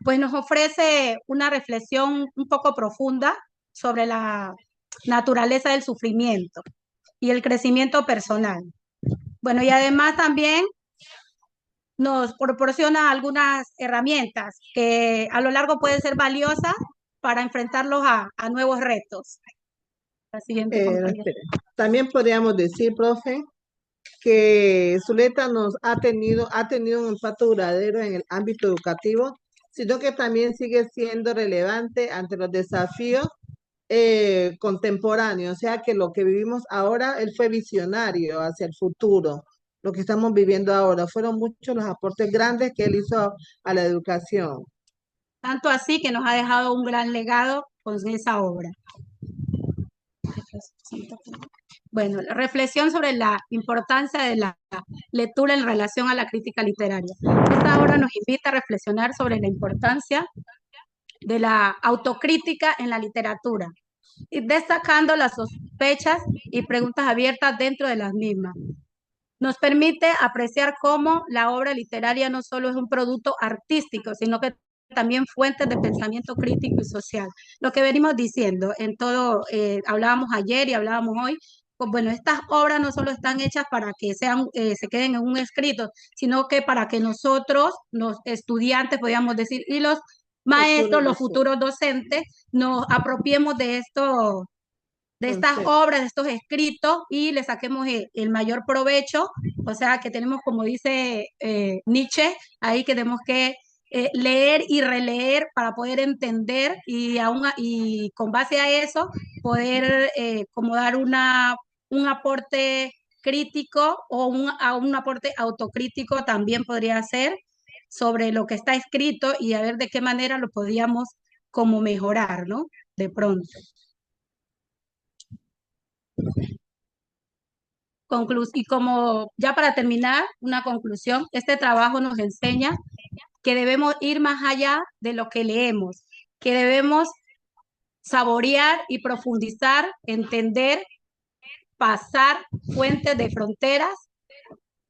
pues nos ofrece una reflexión un poco profunda sobre la naturaleza del sufrimiento y el crecimiento personal. Bueno, y además también nos proporciona algunas herramientas que a lo largo pueden ser valiosas para enfrentarlos a nuevos retos. La siguiente, compañera. Espere. También podríamos decir, profe, que Zuleta ha tenido un impacto duradero en el ámbito educativo, sino que también sigue siendo relevante ante los desafíos contemporáneos. O sea que lo que vivimos ahora, él fue visionario hacia el futuro. Lo que estamos viviendo ahora fueron muchos los aportes grandes que él hizo a la educación. Tanto así que nos ha dejado un gran legado con esa obra. Bueno, la reflexión sobre la importancia de la lectura en relación a la crítica literaria. Esta obra nos invita a reflexionar sobre la importancia de la autocrítica en la literatura, y destacando las sospechas y preguntas abiertas dentro de las mismas. Nos permite apreciar cómo la obra literaria no solo es un producto artístico, sino que también fuentes de pensamiento crítico y social. Lo que venimos diciendo en todo, hablábamos ayer y hablábamos hoy, pues bueno, estas obras no solo están hechas para que sean, se queden en un escrito, sino que para que nosotros, los estudiantes, podríamos decir, y los maestros, los futuros docentes, nos apropiemos de esto, de estas obras, de estos escritos, y le saquemos el mayor provecho. O sea, que tenemos, como dice Nietzsche, ahí que tenemos que leer y releer para poder entender y con base a eso poder como dar un aporte crítico o un aporte autocrítico también podría ser sobre lo que está escrito y a ver de qué manera lo podríamos como mejorar, ¿no? De pronto. Y como ya para terminar, una conclusión, este trabajo nos enseña que debemos ir más allá de lo que leemos, que debemos saborear y profundizar, entender, pasar fuentes de fronteras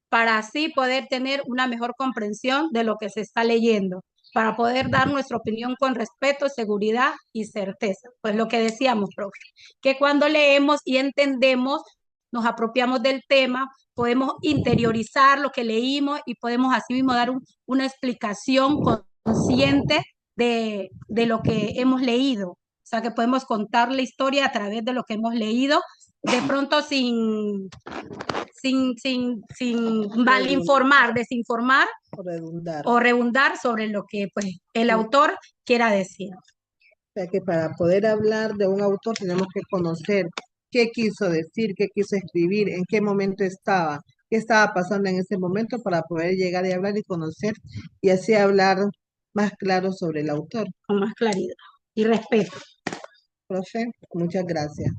para así poder tener una mejor comprensión de lo que se está leyendo, para poder dar nuestra opinión con respeto, seguridad y certeza. Pues lo que decíamos, profe, que cuando leemos y entendemos, nos apropiamos del tema, podemos interiorizar lo que leímos y podemos así mismo dar una explicación consciente de lo que hemos leído. O sea, que podemos contar la historia a través de lo que hemos leído, de pronto sin malinformar, desinformar o redundar sobre lo que pues, el autor quiera decir. O sea que para poder hablar de un autor tenemos que conocer qué quiso decir, qué quiso escribir, en qué momento estaba, qué estaba pasando en ese momento para poder llegar y hablar y conocer y así hablar más claro sobre el autor. Con más claridad y respeto. Profe, muchas gracias.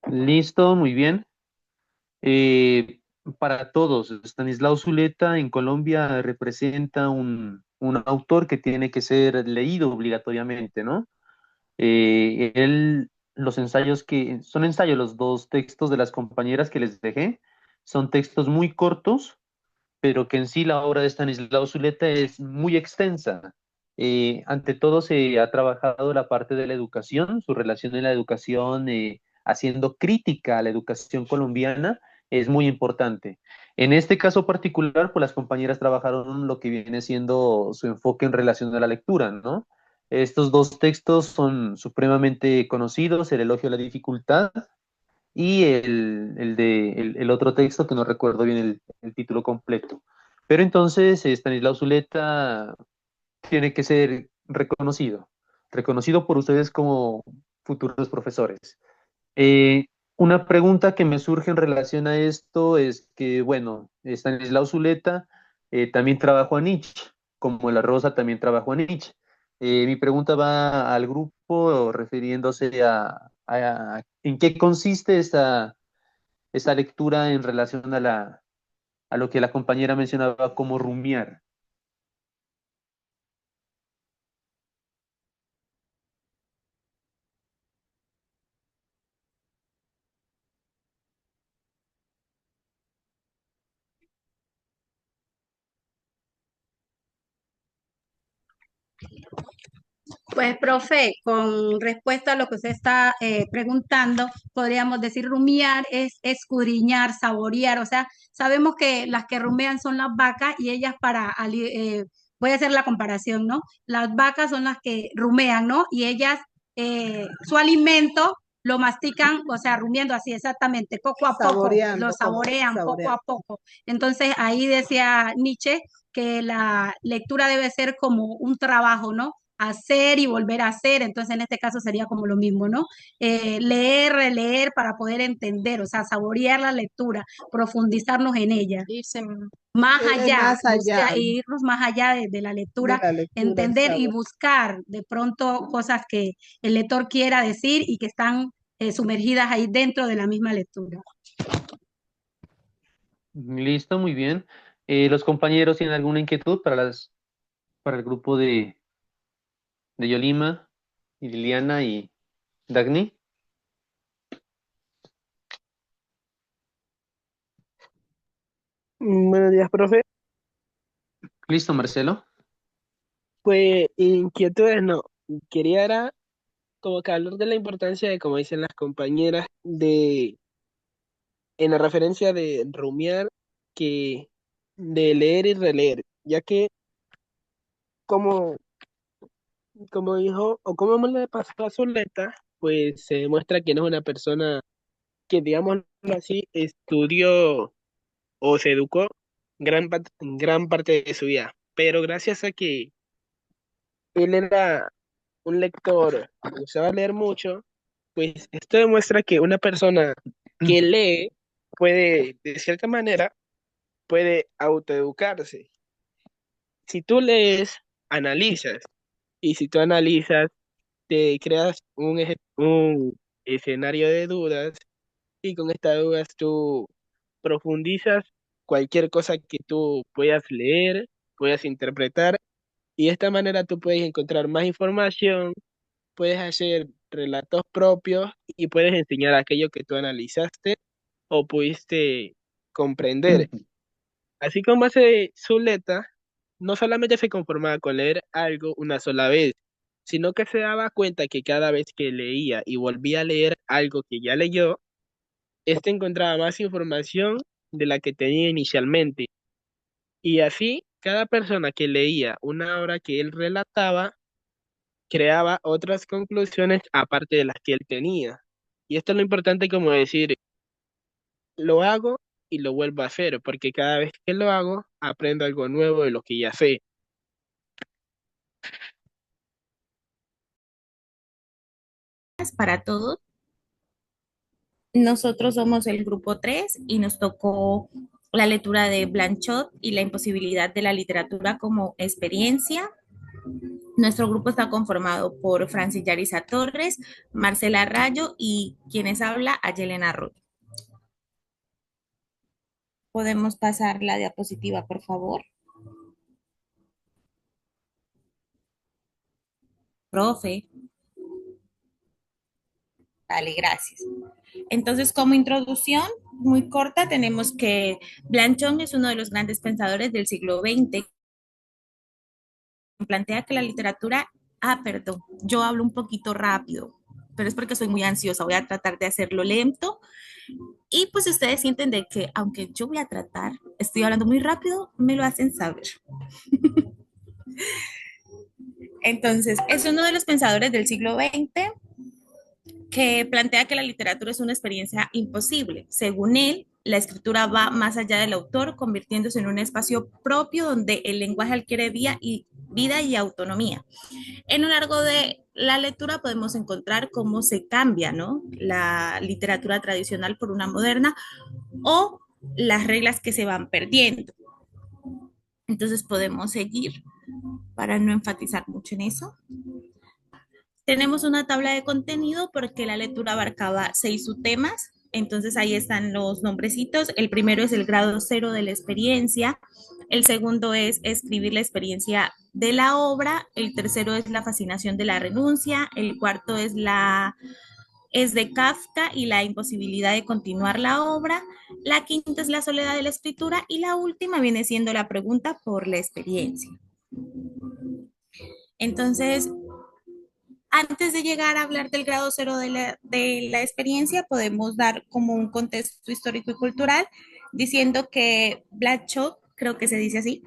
Listo, muy bien. Para todos, Stanislao Zuleta en Colombia representa un autor que tiene que ser leído obligatoriamente, ¿no? Los ensayos que son ensayos, los dos textos de las compañeras que les dejé, son textos muy cortos, pero que en sí la obra de Stanislao Zuleta es muy extensa. Ante todo se ha trabajado la parte de la educación, su relación en la educación, haciendo crítica a la educación colombiana, es muy importante. En este caso particular, pues las compañeras trabajaron lo que viene siendo su enfoque en relación a la lectura, ¿no? Estos dos textos son supremamente conocidos, El elogio a la dificultad y el otro texto que no recuerdo bien el título completo. Pero entonces Stanislao Zuleta tiene que ser reconocido por ustedes como futuros profesores. Eh, una pregunta que me surge en relación a esto es que, bueno, Stanislao Zuleta también trabajó a Nietzsche, como La Rosa también trabajó a Nietzsche. Mi pregunta va al grupo refiriéndose a en qué consiste esta lectura en relación a lo que la compañera mencionaba como rumiar. Pues, profe, con respuesta a lo que usted está preguntando, podríamos decir rumiar es escudriñar, saborear. O sea, sabemos que las que rumean son las vacas y ellas voy a hacer la comparación, ¿no? Las vacas son las que rumean, ¿no? Y ellas, su alimento lo mastican, o sea, rumiando así exactamente, poco a poco, lo Saboreando, como saborean poco a saboreando. poco. Entonces, ahí decía Nietzsche que la lectura debe ser como un trabajo, ¿no? Hacer y volver a hacer, entonces en este caso sería como lo mismo, ¿no? Leer, releer para poder entender, o sea, saborear la lectura, profundizarnos en ella, más Es allá, más allá irnos más allá de la de lectura, la lectura, el entender y sabor. buscar de pronto cosas que el lector quiera decir y que están sumergidas ahí dentro de la misma lectura. Listo, muy bien. ¿Los compañeros tienen alguna inquietud para el grupo de Yolima, y Liliana y Dagny? Buenos días, profe. Listo, Marcelo. Pues inquietudes no. Quería era como que hablar de la importancia de, como dicen las compañeras, en la referencia de rumiar, que de leer y releer, ya que como, como dijo, o como le pasó a Zuleta, pues se demuestra que no es una persona que, digámoslo así, estudió o se educó gran parte de su vida. Pero gracias a que él era un lector que gustaba leer mucho, pues esto demuestra que una persona que lee puede, de cierta manera, puede autoeducarse. Si tú lees, analizas, y si tú analizas, te creas un escenario de dudas, y con estas dudas tú profundizas cualquier cosa que tú puedas leer, puedas interpretar, y de esta manera tú puedes encontrar más información, puedes hacer relatos propios y puedes enseñar aquello que tú analizaste o pudiste comprender. Así como hace Zuleta, no solamente se conformaba con leer algo una sola vez, sino que se daba cuenta que cada vez que leía y volvía a leer algo que ya leyó, éste encontraba más información de la que tenía inicialmente. Y así, cada persona que leía una obra que él relataba, creaba otras conclusiones aparte de las que él tenía. Y esto es lo importante, como decir, lo hago y lo vuelvo a hacer, porque cada vez que lo hago, aprendo algo nuevo de lo que ya sé. Para todos. Nosotros somos el grupo 3 y nos tocó la lectura de Blanchot y la imposibilidad de la literatura como experiencia. Nuestro grupo está conformado por Francis Yarisa Torres, Marcela Rayo y quienes habla, Ayelena Arroyo. ¿Podemos pasar la diapositiva, por favor? Profe. Vale, gracias. Entonces, como introducción muy corta, tenemos que Blanchot es uno de los grandes pensadores del siglo XX. Plantea que la literatura, perdón, yo hablo un poquito rápido, pero es porque soy muy ansiosa, voy a tratar de hacerlo lento. Y pues ustedes sienten de que, aunque yo voy a tratar, estoy hablando muy rápido, me lo hacen saber. Entonces, es uno de los pensadores del siglo XX que plantea que la literatura es una experiencia imposible. Según él, la escritura va más allá del autor, convirtiéndose en un espacio propio donde el lenguaje adquiere vida y autonomía. En lo largo de la lectura podemos encontrar cómo se cambia, ¿no?, la literatura tradicional por una moderna o las reglas que se van perdiendo. Entonces podemos seguir para no enfatizar mucho en eso. Tenemos una tabla de contenido porque la lectura abarcaba 6 subtemas. Entonces ahí están los nombrecitos. El primero es el grado 0 de la experiencia. El segundo es escribir la experiencia de la obra. El tercero es la fascinación de la renuncia. El cuarto es de Kafka y la imposibilidad de continuar la obra. La quinta es la soledad de la escritura y la última viene siendo la pregunta por la experiencia. Entonces, antes de llegar a hablar del grado cero de la experiencia, podemos dar como un contexto histórico y cultural, diciendo que Blatchot, creo que se dice así,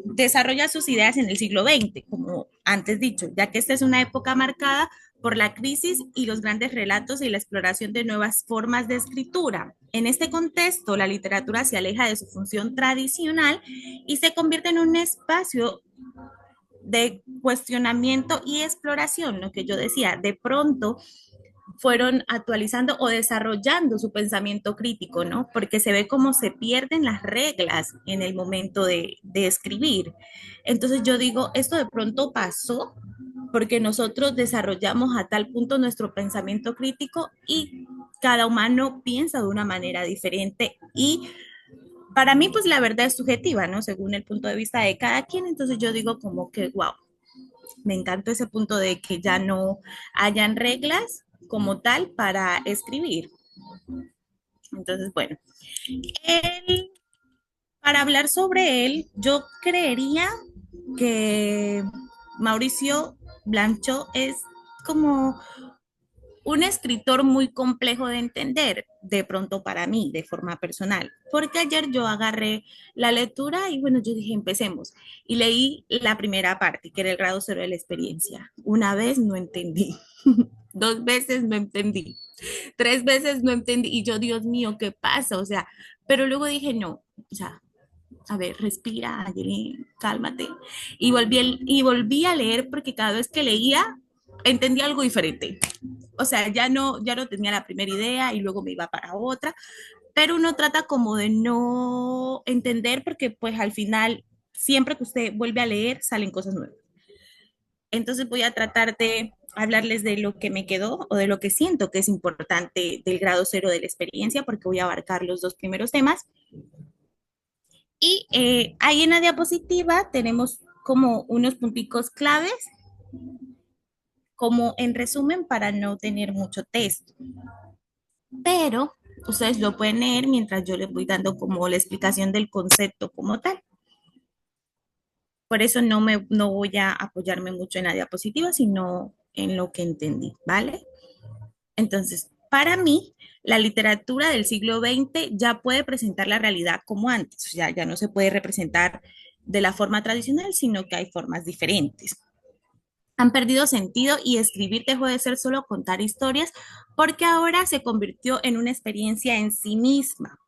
desarrolla sus ideas en el siglo XX, como antes dicho, ya que esta es una época marcada por la crisis y los grandes relatos y la exploración de nuevas formas de escritura. En este contexto, la literatura se aleja de su función tradicional y se convierte en un espacio de cuestionamiento y exploración, lo que yo decía, de pronto fueron actualizando o desarrollando su pensamiento crítico, ¿no? Porque se ve cómo se pierden las reglas en el momento de escribir. Entonces yo digo, esto de pronto pasó porque nosotros desarrollamos a tal punto nuestro pensamiento crítico y cada humano piensa de una manera diferente y para mí pues la verdad es subjetiva, ¿no? Según el punto de vista de cada quien, entonces yo digo como que, wow, me encanta ese punto de que ya no hayan reglas como tal para escribir. Entonces, bueno, él, para hablar sobre él, yo creería que Mauricio Blanchot es como un escritor muy complejo de entender, de pronto para mí, de forma personal, porque ayer yo agarré la lectura y bueno, yo dije, empecemos. Y leí la primera parte, que era el grado cero de la experiencia. Una vez no entendí, dos veces no entendí, tres veces no entendí, y yo, Dios mío, ¿qué pasa? O sea, pero luego dije, no, o sea, a ver, respira, Ayelin, cálmate. Y volví a leer porque cada vez que leía entendía algo diferente. O sea, ya no tenía la primera idea y luego me iba para otra, pero uno trata como de no entender porque pues al final, siempre que usted vuelve a leer, salen cosas nuevas. Entonces voy a tratar de hablarles de lo que me quedó o de lo que siento que es importante del grado cero de la experiencia, porque voy a abarcar los dos primeros temas. Y ahí en la diapositiva tenemos como unos punticos claves, como en resumen para no tener mucho texto. Pero ustedes lo pueden leer mientras yo les voy dando como la explicación del concepto como tal. Por eso no voy a apoyarme mucho en la diapositiva, sino en lo que entendí, ¿vale? Entonces, para mí, la literatura del siglo XX ya puede presentar la realidad como antes, o sea, ya no se puede representar de la forma tradicional, sino que hay formas diferentes. Han perdido sentido y escribir dejó de ser solo contar historias porque ahora se convirtió en una experiencia en sí misma.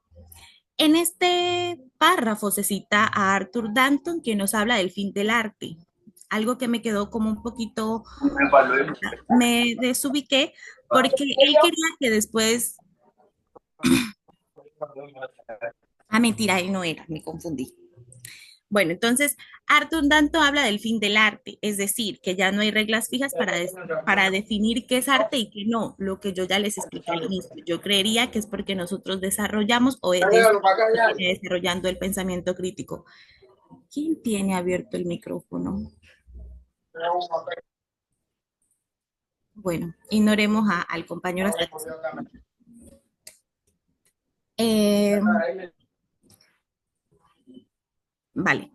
En este párrafo se cita a Arthur Danton, quien nos habla del fin del arte. Algo que me quedó como un poquito, me desubiqué, porque él quería que después, mentira, él no era, me confundí. Bueno, entonces Arthur Danto habla del fin del arte, es decir, que ya no hay reglas fijas para definir qué es arte y qué no, lo que yo ya les expliqué al inicio. Yo creería que es porque nosotros desarrollamos o es desarrollando el pensamiento crítico. ¿Quién tiene abierto el micrófono? Bueno, ignoremos al compañero hasta que vale.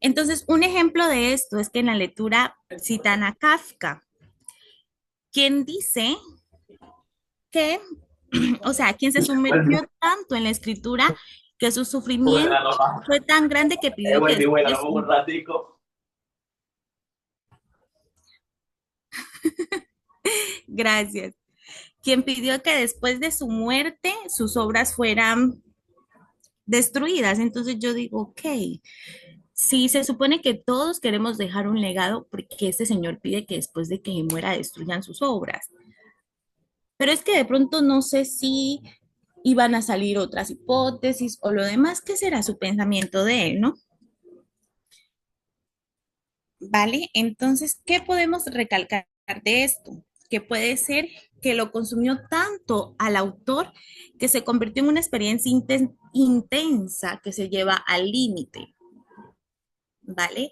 Entonces, un ejemplo de esto es que en la lectura citan a Kafka, quien dice que, o sea, quien se sumergió tanto en la escritura que su sufrimiento fue tan grande que pidió que después gracias. Quien pidió que después de su muerte sus obras fueran destruidas. Entonces yo digo, ok, si se supone que todos queremos dejar un legado, porque este señor pide que después de que muera destruyan sus obras. Pero es que de pronto no sé si iban a salir otras hipótesis o lo demás, ¿qué será su pensamiento de él, no? ¿Vale? Entonces, ¿qué podemos recalcar de esto? Que puede ser que lo consumió tanto al autor que se convirtió en una experiencia intensa que se lleva al límite, ¿vale?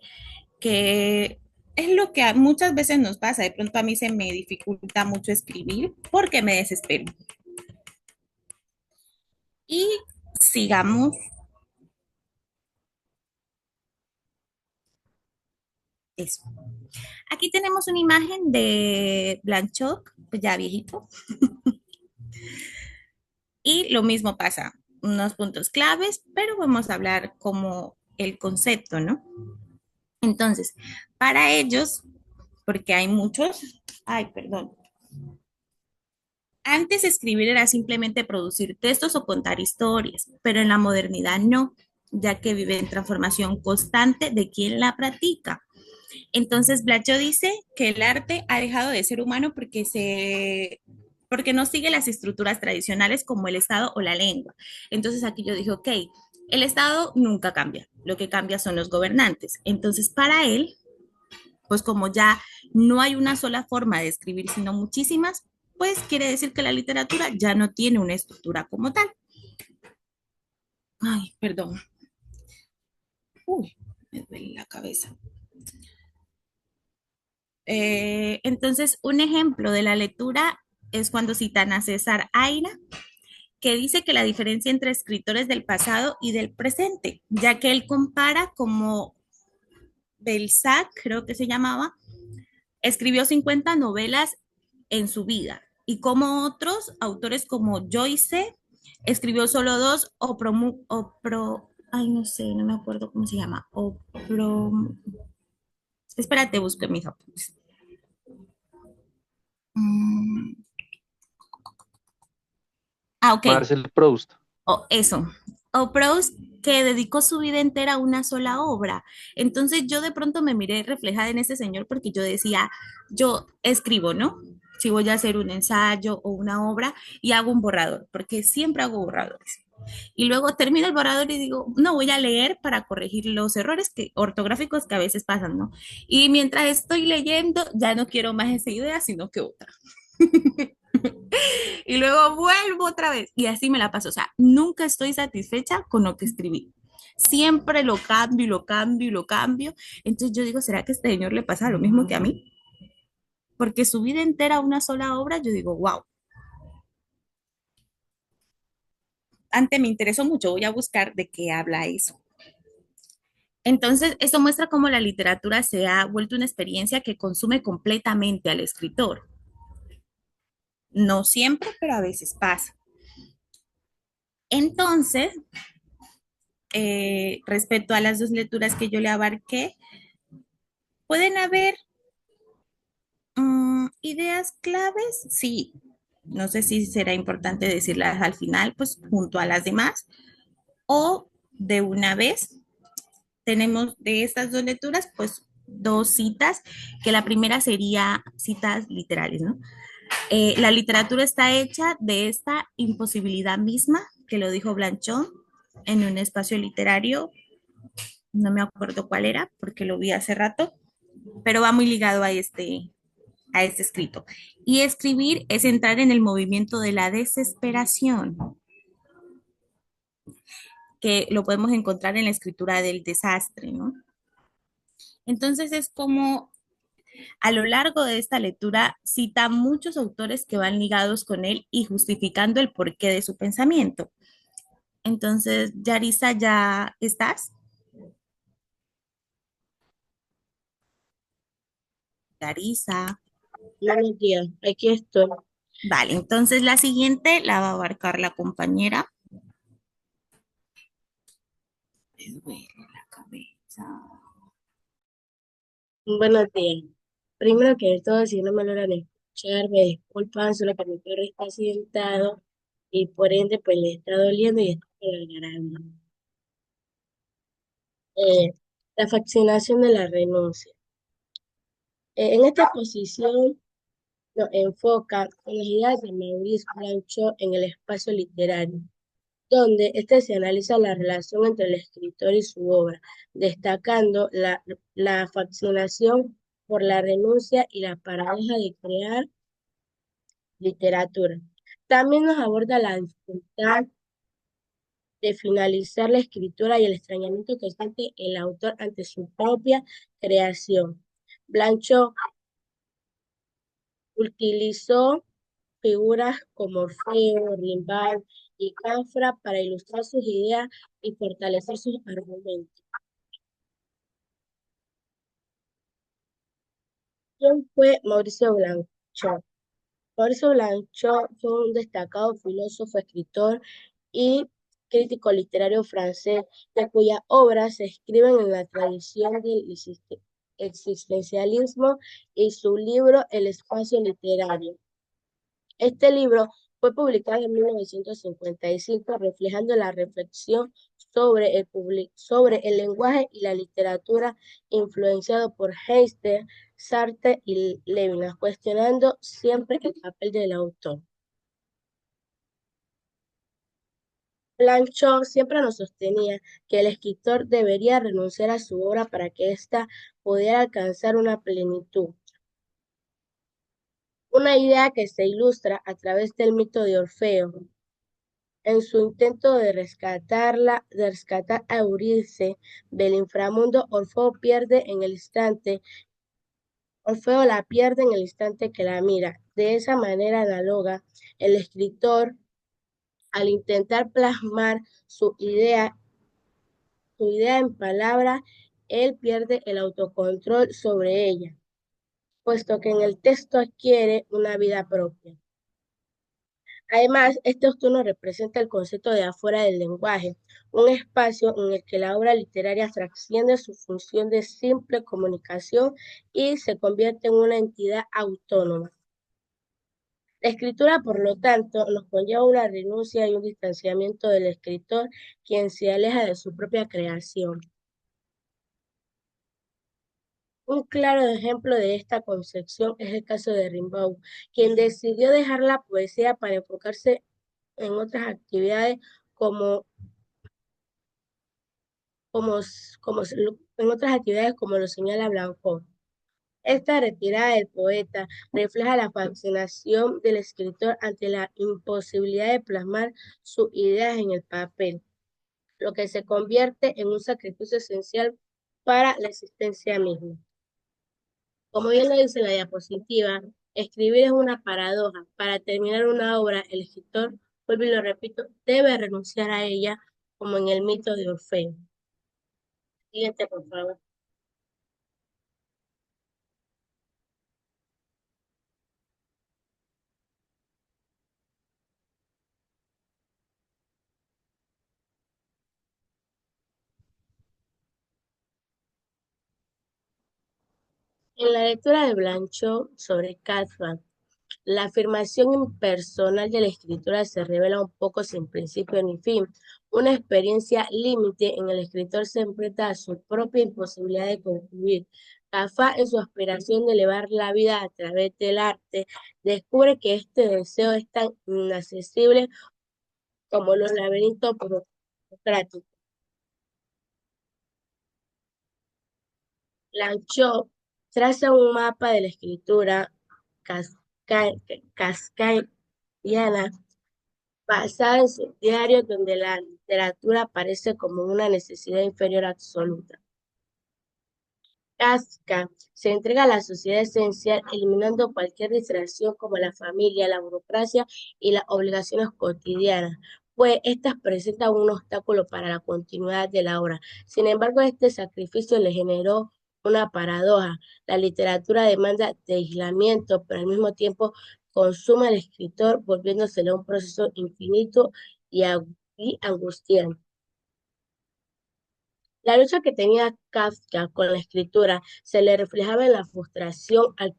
Que es lo que muchas veces nos pasa. De pronto a mí se me dificulta mucho escribir porque me desespero. Y sigamos. Eso. Aquí tenemos una imagen de Blanchot, pues ya viejito. Y lo mismo pasa, unos puntos claves, pero vamos a hablar como el concepto, ¿no? Entonces, para ellos, porque hay muchos, ay, perdón. Antes escribir era simplemente producir textos o contar historias, pero en la modernidad no, ya que vive en transformación constante de quien la practica. Entonces, Blanchot dice que el arte ha dejado de ser humano porque no sigue las estructuras tradicionales como el Estado o la lengua. Entonces, aquí yo dije, ok, el Estado nunca cambia, lo que cambia son los gobernantes. Entonces, para él, pues como ya no hay una sola forma de escribir, sino muchísimas, pues quiere decir que la literatura ya no tiene una estructura como tal. Ay, perdón. Uy, me duele la cabeza. Entonces, un ejemplo de la lectura es cuando citan a César Aira, que dice que la diferencia entre escritores del pasado y del presente, ya que él compara como Belzac, creo que se llamaba, escribió 50 novelas en su vida, y como otros autores como Joyce escribió solo dos ay, no sé, no me acuerdo cómo se llama, espérate, busco mis apuntes. Mm, ok, Marcel Proust. eso. O Proust, que dedicó su vida entera a una sola obra. Entonces yo de pronto me miré reflejada en ese señor porque yo decía, yo escribo, ¿no? Si voy a hacer un ensayo o una obra y hago un borrador, porque siempre hago borradores. Y luego termino el borrador y digo, no, voy a leer para corregir los errores ortográficos que a veces pasan, ¿no? Y mientras estoy leyendo, ya no quiero más esa idea, sino que otra. Y luego vuelvo otra vez y así me la paso. O sea, nunca estoy satisfecha con lo que escribí. Siempre lo cambio y lo cambio y lo cambio. Entonces yo digo, ¿será que a este señor le pasa lo mismo que a mí? Porque su vida entera una sola obra, yo digo, wow. Antes me interesó mucho, voy a buscar de qué habla eso. Entonces, eso muestra cómo la literatura se ha vuelto una experiencia que consume completamente al escritor. No siempre, pero a veces pasa. Entonces, respecto a las dos lecturas que yo le abarqué, pueden haber ideas claves, sí. No sé si será importante decirlas al final, pues junto a las demás, o de una vez. Tenemos de estas dos lecturas, pues dos citas, que la primera sería citas literales, ¿no? La literatura está hecha de esta imposibilidad misma, que lo dijo Blanchot en un espacio literario, no me acuerdo cuál era, porque lo vi hace rato, pero va muy ligado a este escrito. Y escribir es entrar en el movimiento de la desesperación, que lo podemos encontrar en la escritura del desastre, ¿no? Entonces es como a lo largo de esta lectura cita muchos autores que van ligados con él y justificando el porqué de su pensamiento. Entonces, Yarisa, ¿ya estás? Yarisa. Buenos días, aquí estoy. Vale, entonces la siguiente la va a abarcar la compañera. Me duele la cabeza. Buenos días. Primero que todo, si no me logran escuchar, me disculpan, solo que mi perro está sentado y por ende pues le está doliendo y está garganta. Eh, la fascinación de la renuncia. En esta exposición nos enfoca en las ideas de Maurice Blanchot en el espacio literario, donde este se analiza la relación entre el escritor y su obra, destacando la fascinación por la renuncia y la paradoja de crear literatura. También nos aborda la dificultad de finalizar la escritura y el extrañamiento que siente el autor ante su propia creación. Blanchot utilizó figuras como Orfeo, Rimbaud y Cafra para ilustrar sus ideas y fortalecer sus argumentos. ¿Quién fue Mauricio Blanchot? Mauricio Blanchot fue un destacado filósofo, escritor y crítico literario francés, de cuyas obras se escriben en la tradición del existencialismo y su libro El espacio literario. Este libro fue publicado en 1955, reflejando la reflexión sobre el lenguaje y la literatura, influenciado por Heidegger, Sartre y Levinas, cuestionando siempre el papel del autor. Blanchot siempre nos sostenía que el escritor debería renunciar a su obra para que ésta pudiera alcanzar una plenitud. Una idea que se ilustra a través del mito de Orfeo. En su intento de rescatar a Eurídice del inframundo, Orfeo la pierde en el instante que la mira. De esa manera análoga, el escritor, al intentar plasmar su idea en palabra, él pierde el autocontrol sobre ella, puesto que en el texto adquiere una vida propia. Además, este tono representa el concepto de afuera del lenguaje, un espacio en el que la obra literaria trasciende su función de simple comunicación y se convierte en una entidad autónoma. La escritura, por lo tanto, nos conlleva una renuncia y un distanciamiento del escritor, quien se aleja de su propia creación. Un claro ejemplo de esta concepción es el caso de Rimbaud, quien decidió dejar la poesía para enfocarse en otras actividades como, como, como, en otras actividades como lo señala Blanco. Esta retirada del poeta refleja la fascinación del escritor ante la imposibilidad de plasmar sus ideas en el papel, lo que se convierte en un sacrificio esencial para la existencia misma. Como bien lo dice la diapositiva, escribir es una paradoja. Para terminar una obra, el escritor, vuelvo y lo repito, debe renunciar a ella, como en el mito de Orfeo. Siguiente, por favor. En la lectura de Blanchot sobre Kafka, la afirmación impersonal de la escritura se revela un poco sin principio ni fin, una experiencia límite en el escritor se enfrenta a su propia imposibilidad de concluir. Kafka, en su aspiración de elevar la vida a través del arte, descubre que este deseo es tan inaccesible como los laberintos burocráticos. Blanchot traza un mapa de la escritura kafkiana basada en sus diarios, donde la literatura aparece como una necesidad inferior absoluta. Kafka se entrega a la sociedad esencial, eliminando cualquier distracción como la familia, la burocracia y las obligaciones cotidianas, pues estas presentan un obstáculo para la continuidad de la obra. Sin embargo, este sacrificio le generó una paradoja. La literatura demanda de aislamiento, pero al mismo tiempo consume al escritor, volviéndoselo un proceso infinito y angustiante. La lucha que tenía Kafka con la escritura se le reflejaba en la frustración al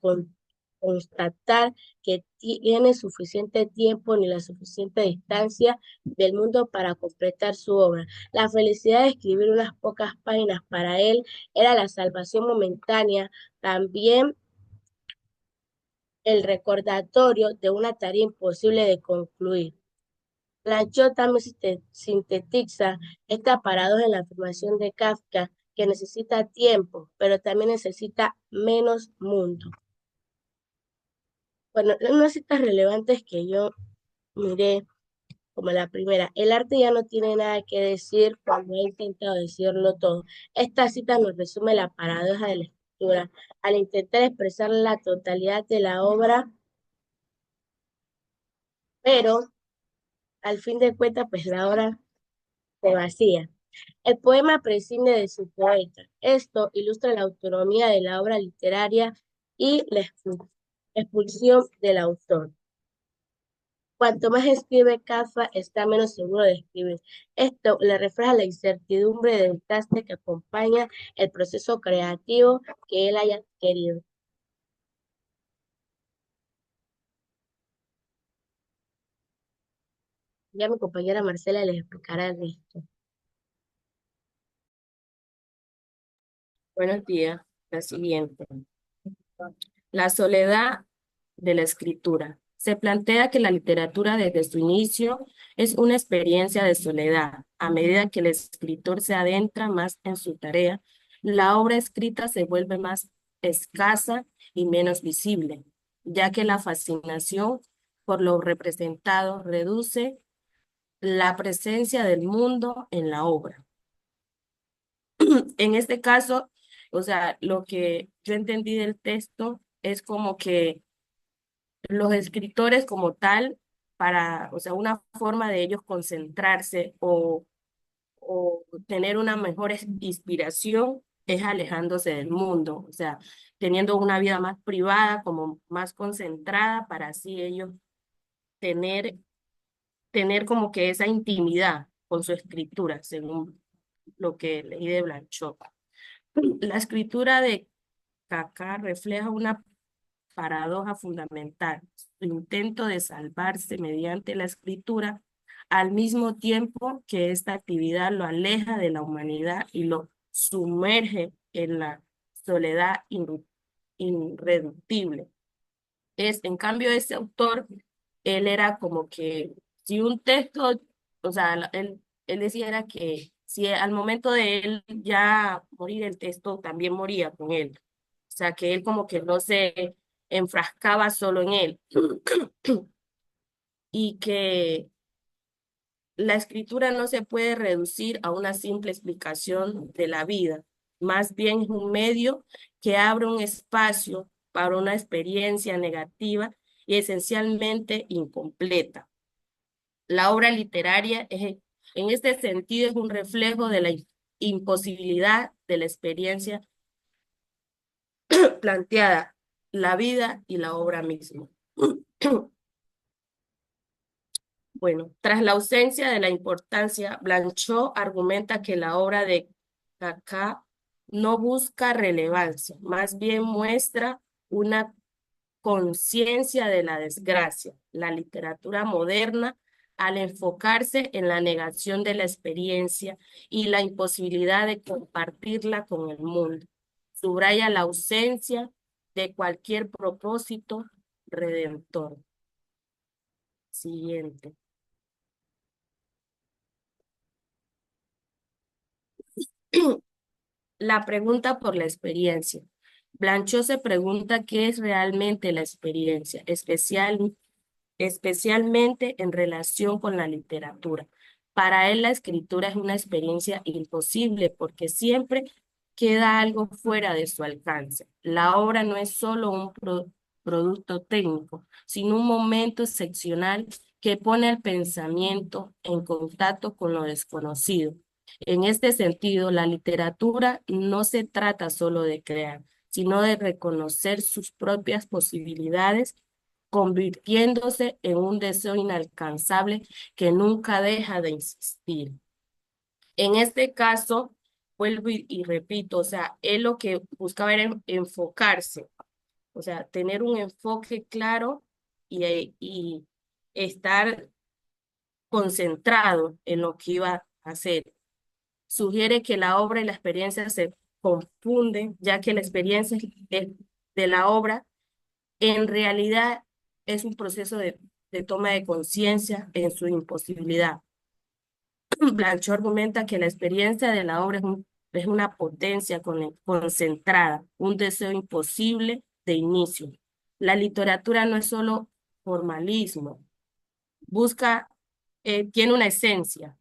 constatar que tiene suficiente tiempo ni la suficiente distancia del mundo para completar su obra. La felicidad de escribir unas pocas páginas para él era la salvación momentánea, también el recordatorio de una tarea imposible de concluir. Blanchot también sintetiza esta paradoja en la afirmación de Kafka, que necesita tiempo, pero también necesita menos mundo. Bueno, unas citas relevantes que yo miré, como la primera: el arte ya no tiene nada que decir cuando he intentado decirlo todo. Esta cita nos resume la paradoja de la escritura. Al intentar expresar la totalidad de la obra, pero al fin de cuentas, pues la obra se vacía. El poema prescinde de su poeta. Esto ilustra la autonomía de la obra literaria y la expulsión del autor. Cuanto más escribe Kafka, está menos seguro de escribir. Esto le refleja la incertidumbre del traste que acompaña el proceso creativo que él haya adquirido. Ya mi compañera Marcela les explicará el resto. Buenos días. La siguiente. La soledad de la escritura. Se plantea que la literatura desde su inicio es una experiencia de soledad. A medida que el escritor se adentra más en su tarea, la obra escrita se vuelve más escasa y menos visible, ya que la fascinación por lo representado reduce la presencia del mundo en la obra. En este caso, o sea, lo que yo entendí del texto es como que los escritores como tal, o sea, una forma de ellos concentrarse o tener una mejor inspiración es alejándose del mundo, o sea, teniendo una vida más privada, como más concentrada, para así ellos tener, tener como que esa intimidad con su escritura, según lo que leí de Blanchot. La escritura de Kafka refleja una paradoja fundamental, su intento de salvarse mediante la escritura, al mismo tiempo que esta actividad lo aleja de la humanidad y lo sumerge en la soledad irreductible. En cambio, ese autor, él era como que si un texto, o sea, él decía era que si al momento de él ya morir, el texto también moría con él. O sea, que él como que no se enfrascaba solo en él. Y que la escritura no se puede reducir a una simple explicación de la vida. Más bien es un medio que abre un espacio para una experiencia negativa y esencialmente incompleta. La obra literaria en este sentido es un reflejo de la imposibilidad de la experiencia planteada, la vida y la obra misma. Bueno, tras la ausencia de la importancia, Blanchot argumenta que la obra de Kafka no busca relevancia, más bien muestra una conciencia de la desgracia. La literatura moderna, al enfocarse en la negación de la experiencia y la imposibilidad de compartirla con el mundo, subraya la ausencia de cualquier propósito redentor. Siguiente. La pregunta por la experiencia. Blanchot se pregunta qué es realmente la experiencia, especialmente en relación con la literatura. Para él la escritura es una experiencia imposible porque siempre queda algo fuera de su alcance. La obra no es solo un producto técnico, sino un momento excepcional que pone el pensamiento en contacto con lo desconocido. En este sentido, la literatura no se trata solo de crear, sino de reconocer sus propias posibilidades, convirtiéndose en un deseo inalcanzable que nunca deja de insistir. En este caso, vuelvo y repito, o sea, él lo que buscaba era enfocarse, o sea, tener un enfoque claro y estar concentrado en lo que iba a hacer. Sugiere que la obra y la experiencia se confunden, ya que la experiencia de la obra en realidad es un proceso de toma de conciencia en su imposibilidad. Blanchot argumenta que la experiencia de la obra es una potencia concentrada, un deseo imposible de inicio. La literatura no es solo formalismo, tiene una esencia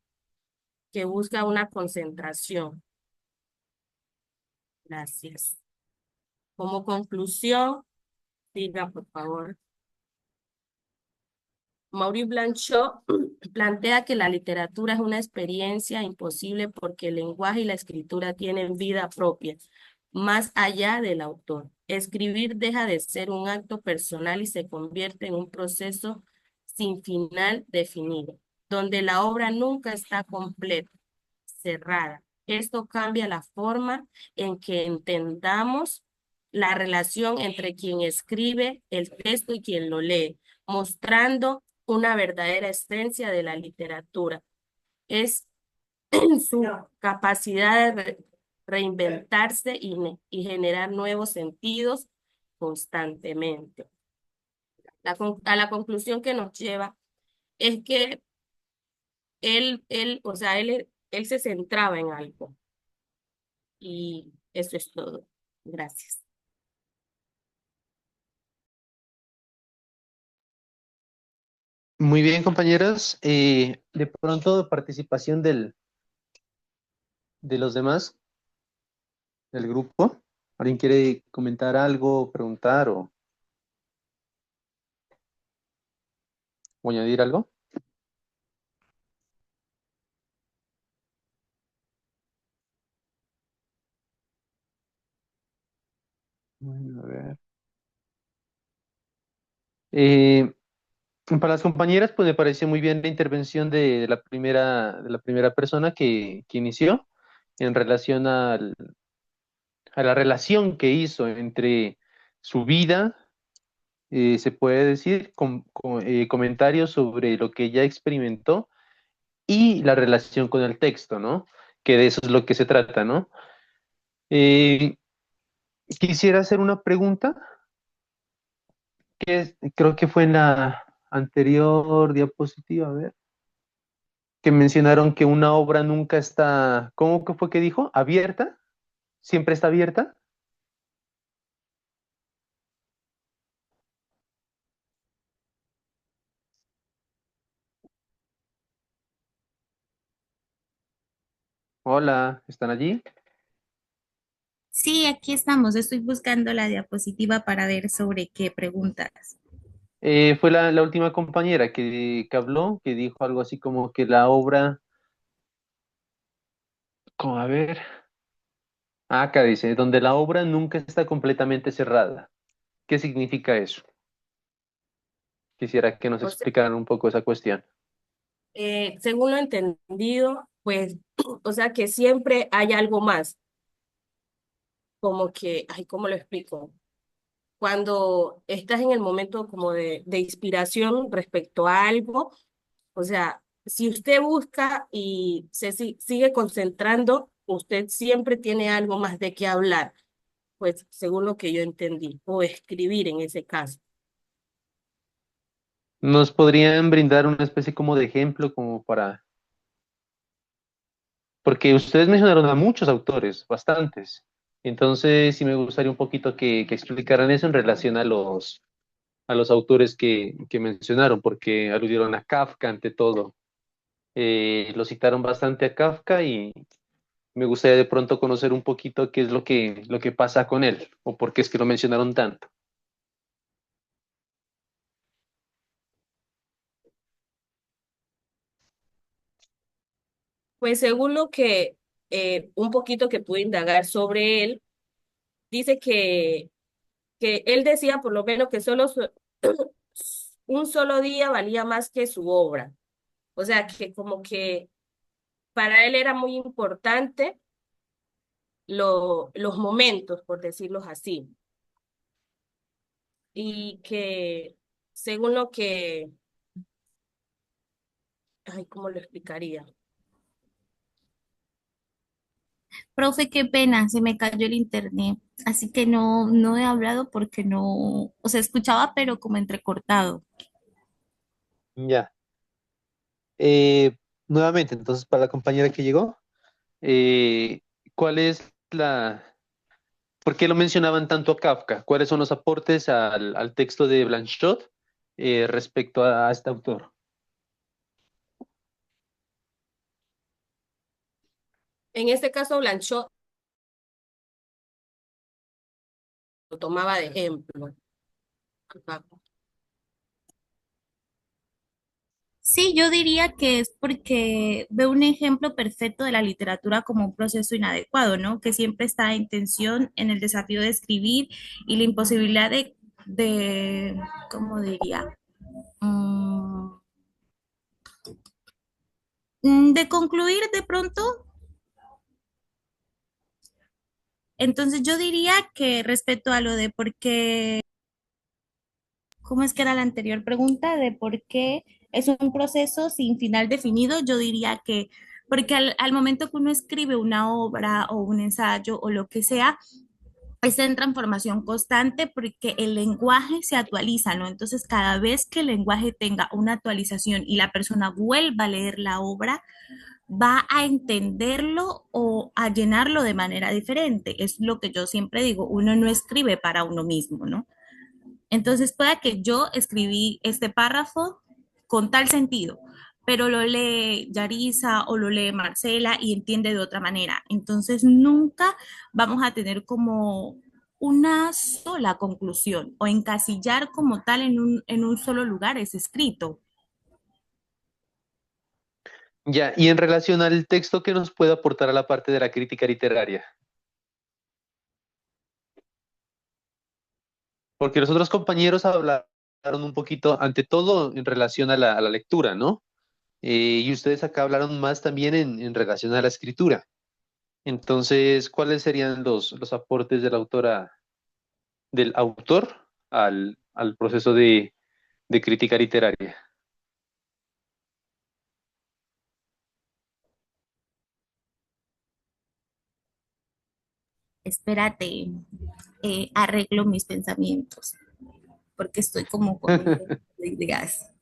que busca una concentración. Gracias. Como conclusión, diga por favor. Maurice Blanchot plantea que la literatura es una experiencia imposible porque el lenguaje y la escritura tienen vida propia, más allá del autor. Escribir deja de ser un acto personal y se convierte en un proceso sin final definido, donde la obra nunca está completa, cerrada. Esto cambia la forma en que entendamos la relación entre quien escribe el texto y quien lo lee, mostrando una verdadera esencia de la literatura. Es su capacidad de reinventarse y generar nuevos sentidos constantemente. A la conclusión que nos lleva es que o sea, él se centraba en algo y eso es todo. Gracias. Muy bien, compañeras. De pronto, participación de los demás del grupo. ¿Alguien quiere comentar algo, preguntar o añadir algo? Bueno, a ver. Eh, para las compañeras, pues me pareció muy bien la intervención de la primera persona que inició en relación a la relación que hizo entre su vida, se puede decir, comentarios sobre lo que ella experimentó y la relación con el texto, ¿no? Que de eso es lo que se trata, ¿no? Eh, Quisiera hacer una pregunta creo que fue en la anterior diapositiva, a ver, que mencionaron que una obra nunca está, ¿cómo que fue que dijo? ¿Abierta? ¿Siempre está abierta? Hola, ¿están allí? Sí, aquí estamos. Estoy buscando la diapositiva para ver sobre qué preguntas. Fue la última compañera que habló, que dijo algo así como que la obra, como a ver, acá dice, donde la obra nunca está completamente cerrada. ¿Qué significa eso? Quisiera que nos O sea, explicaran un poco esa cuestión. según lo entendido, pues, o sea que siempre hay algo más, como que, ay, ¿cómo lo explico? Cuando estás en el momento como de inspiración respecto a algo, o sea, si usted busca y sigue concentrando, usted siempre tiene algo más de qué hablar, pues según lo que yo entendí, o escribir en ese caso. ¿Nos podrían brindar una especie como de ejemplo como para... Porque ustedes mencionaron a muchos autores, bastantes. Entonces, sí me gustaría un poquito que explicaran eso en relación a los autores que mencionaron, porque aludieron a Kafka ante todo. Lo citaron bastante a Kafka y me gustaría de pronto conocer un poquito qué es lo que pasa con él, o por qué es que lo mencionaron tanto. Pues según lo que un poquito que pude indagar sobre él, dice que él decía por lo menos que solo un solo día valía más que su obra. O sea, que como que para él era muy importante los momentos, por decirlo así. Y que según lo que, ay, ¿cómo lo explicaría? Profe, qué pena, se me cayó el internet. Así que no he hablado porque no, o sea, escuchaba, pero como entrecortado. Ya. Nuevamente, entonces, para la compañera que llegó, eh, ¿cuál es la... ¿Por qué lo mencionaban tanto a Kafka? ¿Cuáles son los aportes al texto de Blanchot respecto a este autor? En este caso, Blanchot lo tomaba de ejemplo. Ajá. Sí, yo diría que es porque veo un ejemplo perfecto de la literatura como un proceso inadecuado, ¿no? Que siempre está en tensión en el desafío de escribir y la imposibilidad de ¿cómo diría? Mm, de concluir de pronto. Entonces yo diría que respecto a lo de por qué, ¿cómo es que era la anterior pregunta? De por qué es un proceso sin final definido, yo diría que porque al momento que uno escribe una obra o un ensayo o lo que sea, está en transformación constante porque el lenguaje se actualiza, ¿no? Entonces, cada vez que el lenguaje tenga una actualización y la persona vuelva a leer la obra, va a entenderlo o a llenarlo de manera diferente. Es lo que yo siempre digo, uno no escribe para uno mismo, ¿no? Entonces, pueda que yo escribí este párrafo con tal sentido, pero lo lee Yarisa o lo lee Marcela y entiende de otra manera. Entonces, nunca vamos a tener como una sola conclusión o encasillar como tal en un solo lugar ese escrito. Ya, y en relación al texto que nos puede aportar a la parte de la crítica literaria, porque los otros compañeros hablaron un poquito, ante todo, en relación a la lectura, ¿no? Y ustedes acá hablaron más también en relación a la escritura. Entonces, ¿cuáles serían los aportes de la autora, del autor al proceso de crítica literaria? Espérate, arreglo mis pensamientos, porque estoy como con un montón de ideas.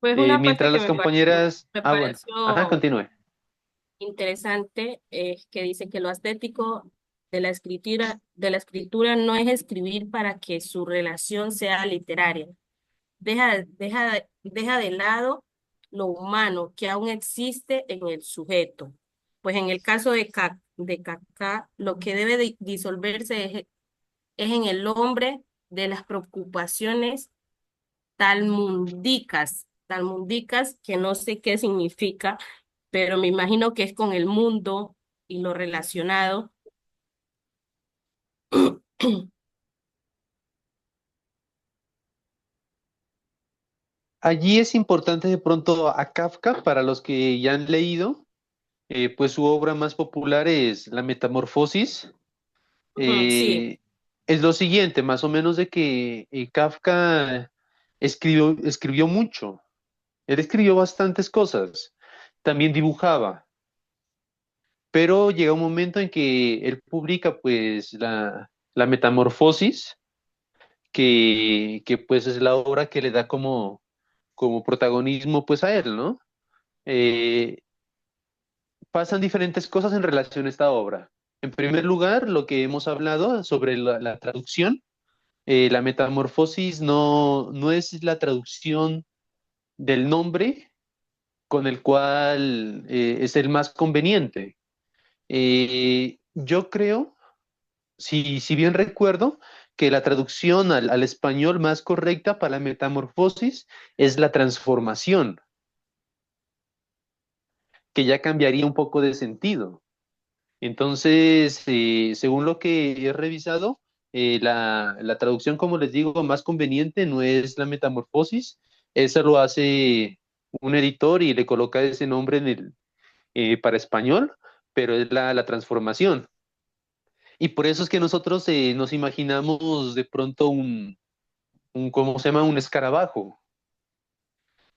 Pues una parte Mientras que las compañeras... me Ah, bueno. Ajá, pareció continúe. interesante es que dice que lo estético de la escritura no es escribir para que su relación sea literaria. Deja de lado lo humano que aún existe en el sujeto. Pues en el caso de Kafka, lo que debe disolverse es en el hombre de las preocupaciones talmúdicas, que no sé qué significa, pero me imagino que es con el mundo y lo relacionado. Allí es importante de pronto a Kafka, para los que ya han leído, pues su obra más popular es La Metamorfosis. Ujú, sí. Eh, es lo siguiente, más o menos de que Kafka escribió mucho. Él escribió bastantes cosas. También dibujaba, pero llega un momento en que él publica pues la Metamorfosis, que pues es la obra que le da como protagonismo pues a él, ¿no? Eh, Pasan diferentes cosas en relación a esta obra. En primer lugar, lo que hemos hablado sobre la traducción. La metamorfosis no es la traducción del nombre con el cual es el más conveniente. Yo creo, si bien recuerdo, que la traducción al español más correcta para la metamorfosis es la transformación, que ya cambiaría un poco de sentido. Entonces, según lo que he revisado, la traducción, como les digo, más conveniente no es la metamorfosis. Esa lo hace un editor y le coloca ese nombre para español, pero es la transformación. Y por eso es que nosotros nos imaginamos de pronto ¿cómo se llama? Un escarabajo.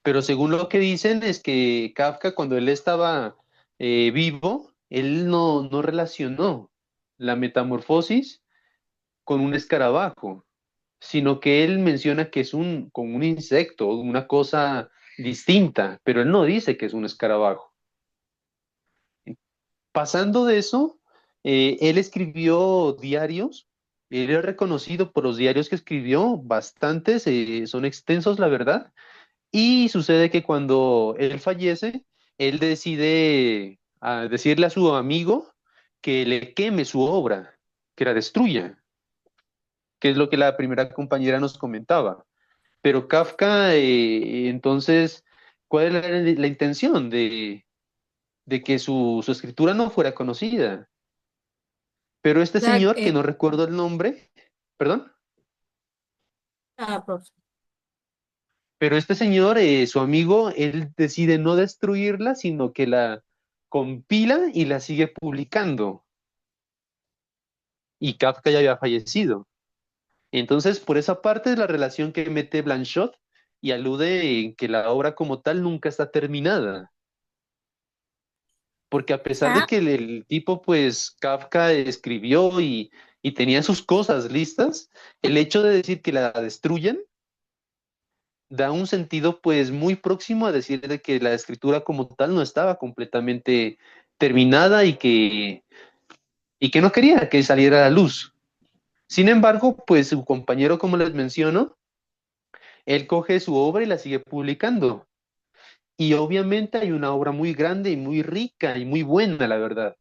Pero según lo que dicen es que Kafka, cuando él estaba vivo, él no relacionó la metamorfosis con un escarabajo, sino que él menciona que es como un insecto, una cosa distinta, pero él no dice que es un escarabajo. Pasando de eso, él escribió diarios. Él es reconocido por los diarios que escribió, bastantes, son extensos, la verdad. Y sucede que cuando él fallece, él decide decirle a su amigo que le queme su obra, que la destruya. que es lo que la primera compañera nos comentaba. Pero Kafka, entonces, ¿cuál era la intención de que su escritura no fuera conocida? Pero este O sea, señor, que no recuerdo el nombre, perdón, profe. pero este señor, su amigo, él decide no destruirla, sino que la compila y la sigue publicando. Y Kafka ya había fallecido. Entonces, por esa parte es la relación que mete Blanchot y alude en que la obra como tal nunca está terminada. Porque a pesar de Ah, que el tipo, pues, Kafka escribió y tenía sus cosas listas, el hecho de decir que la destruyan da un sentido, pues, muy próximo a decir de que la escritura como tal no estaba completamente terminada y que no quería que saliera a la luz. Sin embargo, pues su compañero, como les menciono, él coge su obra y la sigue publicando. Y obviamente hay una obra muy grande y muy rica y muy buena, la verdad.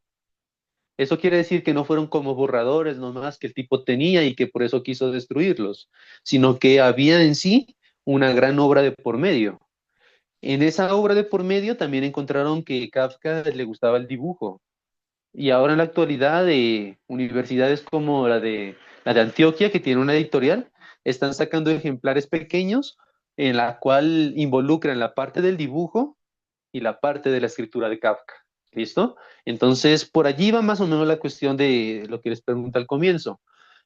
Eso quiere decir que no fueron como borradores nomás que el tipo tenía y que por eso quiso destruirlos, sino que había en sí una gran obra de por medio. En esa obra de por medio también encontraron que Kafka le gustaba el dibujo. Y ahora en la actualidad, universidades como la de Antioquia, que tiene una editorial, están sacando ejemplares pequeños en la cual involucran la parte del dibujo y la parte de la escritura de Kafka. ¿Listo? Entonces, por allí va más o menos la cuestión de lo que les pregunta al comienzo.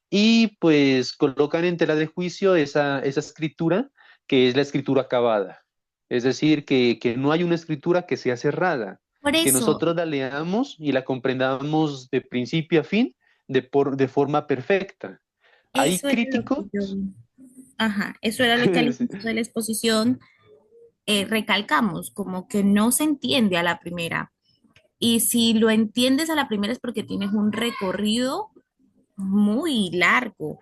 Y pues colocan en tela de juicio esa escritura que es la escritura acabada. Es decir, que no hay una escritura que sea cerrada, por que eso, nosotros la leamos y la comprendamos de principio a fin de forma perfecta. Hay eso era lo que críticos. yo, ajá, eso era lo que al inicio de la exposición recalcamos, como que no se entiende a la primera. Y si lo entiendes a la primera es porque tienes un recorrido muy largo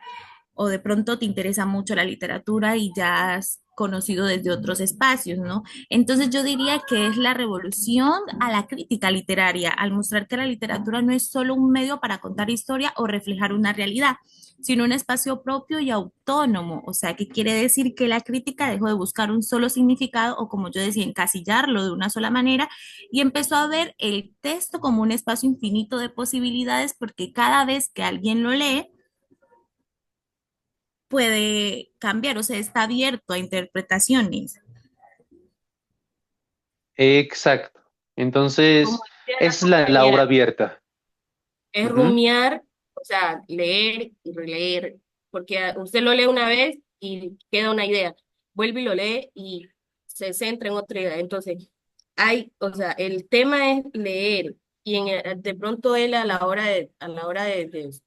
o de pronto te interesa mucho la literatura y ya has conocido desde otros espacios, ¿no? Entonces yo diría que es la revolución a la crítica literaria, al mostrar que la literatura no es solo un medio para contar historia o reflejar una realidad, sino un espacio propio y autónomo. O sea, que quiere decir que la crítica dejó de buscar un solo significado o, como yo decía, encasillarlo de una sola manera y empezó a ver el texto como un espacio infinito de posibilidades porque cada vez que alguien lo lee, puede cambiar, o sea, está abierto a interpretaciones. Exacto. Como Entonces, decía la es la obra compañera, abierta. es Ujú. rumiar, o sea, leer y releer, porque usted lo lee una vez y queda una idea, vuelve y lo lee y se centra en otra idea. Entonces, o sea, el tema es leer y de pronto él a la hora de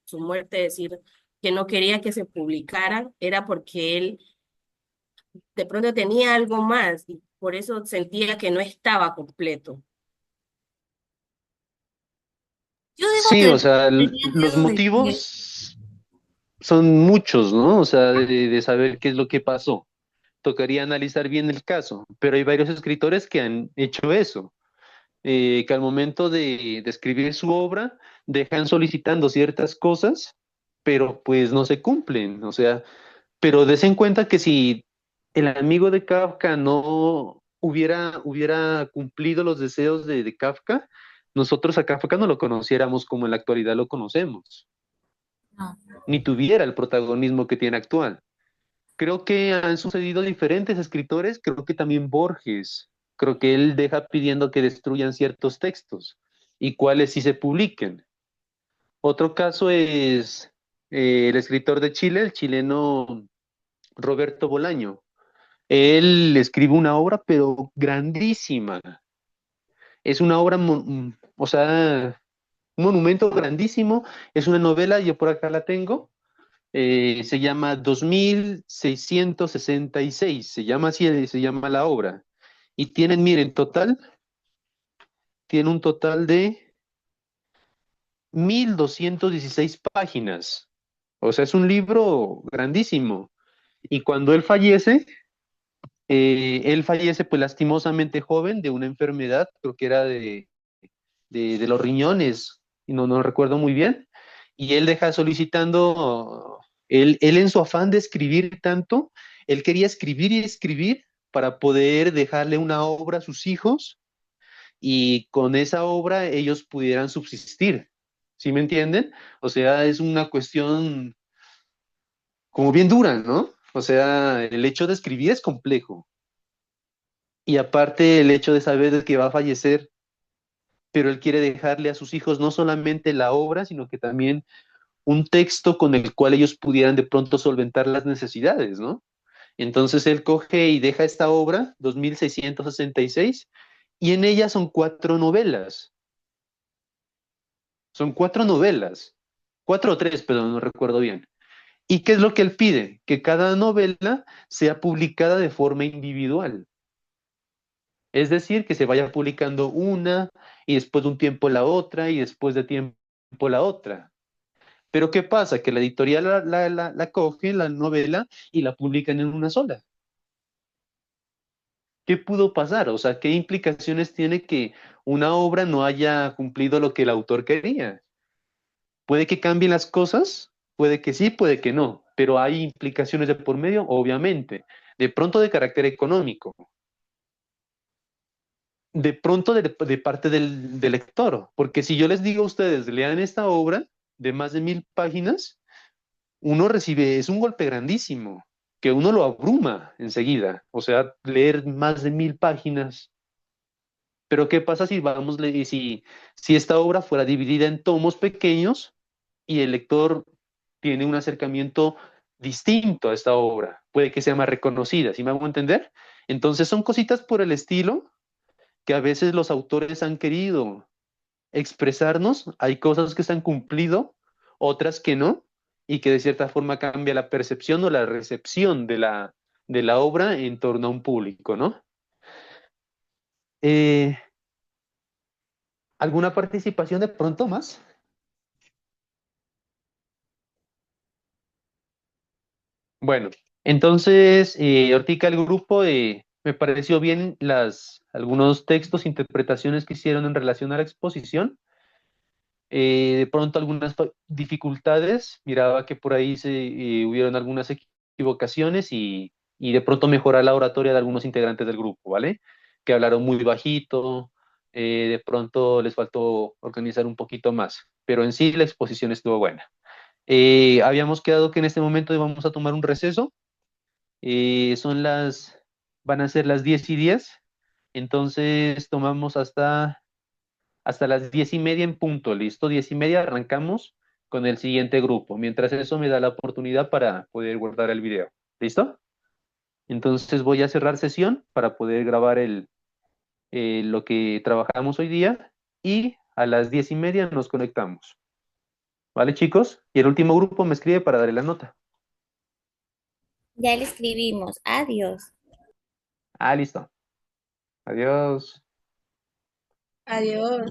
su muerte decir que no quería que se publicaran, era porque él de pronto tenía algo más y por eso sentía que no estaba completo. Yo digo Sí, o que sea, tenía los miedo de que, motivos son muchos, ¿no? O sea, de saber qué es lo que pasó. Tocaría analizar bien el caso, pero hay varios escritores que han hecho eso, que al momento de escribir su obra dejan solicitando ciertas cosas, pero pues no se cumplen, o sea, pero des en cuenta que si el amigo de Kafka no hubiera cumplido los deseos de Kafka, nosotros a Kafka no lo conociéramos como en la actualidad lo conocemos, no, ni tuviera el protagonismo que tiene actual. Creo que han sucedido diferentes escritores, creo que también Borges, creo que él deja pidiendo que destruyan ciertos textos y cuáles sí se publiquen. Otro caso es el escritor de Chile, el chileno Roberto Bolaño. Él escribe una obra, pero grandísima. Es una obra, o sea, un monumento grandísimo. Es una novela, yo por acá la tengo. Se llama 2666, se llama así, se llama la obra. Y tienen, miren, tiene un total de 1216 páginas. O sea, es un libro grandísimo. Y cuando él fallece pues lastimosamente joven de una enfermedad, creo que era de los riñones, y no recuerdo muy bien. Y él deja solicitando Él en su afán de escribir tanto, él quería escribir y escribir para poder dejarle una obra a sus hijos y con esa obra ellos pudieran subsistir. ¿Sí me entienden? O sea, es una cuestión como bien dura, ¿no? O sea, el hecho de escribir es complejo. Y aparte el hecho de saber que va a fallecer, pero él quiere dejarle a sus hijos no solamente la obra, sino que también un texto con el cual ellos pudieran de pronto solventar las necesidades, ¿no? Entonces él coge y deja esta obra, 2666, y en ella son cuatro novelas. Son cuatro novelas. Cuatro o tres, pero no recuerdo bien. ¿Y qué es lo que él pide? Que cada novela sea publicada de forma individual. Es decir, que se vaya publicando una y después de un tiempo la otra y después de tiempo la otra. Pero ¿qué pasa? Que la editorial la coge, la novela, y la publican en una sola. ¿Qué pudo pasar? O sea, ¿qué implicaciones tiene que una obra no haya cumplido lo que el autor quería? Puede que cambien las cosas, puede que sí, puede que no, pero hay implicaciones de por medio, obviamente. De pronto de carácter económico, de pronto de parte del lector, porque si yo les digo a ustedes, lean esta obra de más de 1000 páginas, uno recibe, es un golpe grandísimo, que uno lo abruma enseguida. O sea, leer más de 1000 páginas. Pero ¿qué pasa si si esta obra fuera dividida en tomos pequeños y el lector tiene un acercamiento distinto a esta obra? Puede que sea más reconocida, ¿sí me hago entender? Entonces son cositas por el estilo que a veces los autores han querido expresarnos. Hay cosas que se han cumplido, otras que no, y que de cierta forma cambia la percepción o la recepción de la obra en torno a un público, ¿no? Eh, ¿Alguna participación de pronto más? Bueno, entonces, ahorita el grupo me pareció bien algunos textos, interpretaciones que hicieron en relación a la exposición. De pronto algunas dificultades, miraba que por ahí hubieron algunas equivocaciones y de pronto mejorar la oratoria de algunos integrantes del grupo, ¿vale? Que hablaron muy bajito, de pronto les faltó organizar un poquito más, pero en sí la exposición estuvo buena. Habíamos quedado que en este momento íbamos a tomar un receso. eh, son las, Van a ser las 10:10, entonces tomamos hasta las 10:30 en punto, ¿listo? 10:30 arrancamos con el siguiente grupo. Mientras eso me da la oportunidad para poder guardar el video, ¿listo? Entonces voy a cerrar sesión para poder grabar lo que trabajamos hoy día y a las 10:30 nos conectamos. ¿Vale, chicos? Y el último grupo me escribe para darle la nota. Ya le escribimos. Adiós. Ah, listo. Adiós. Adiós.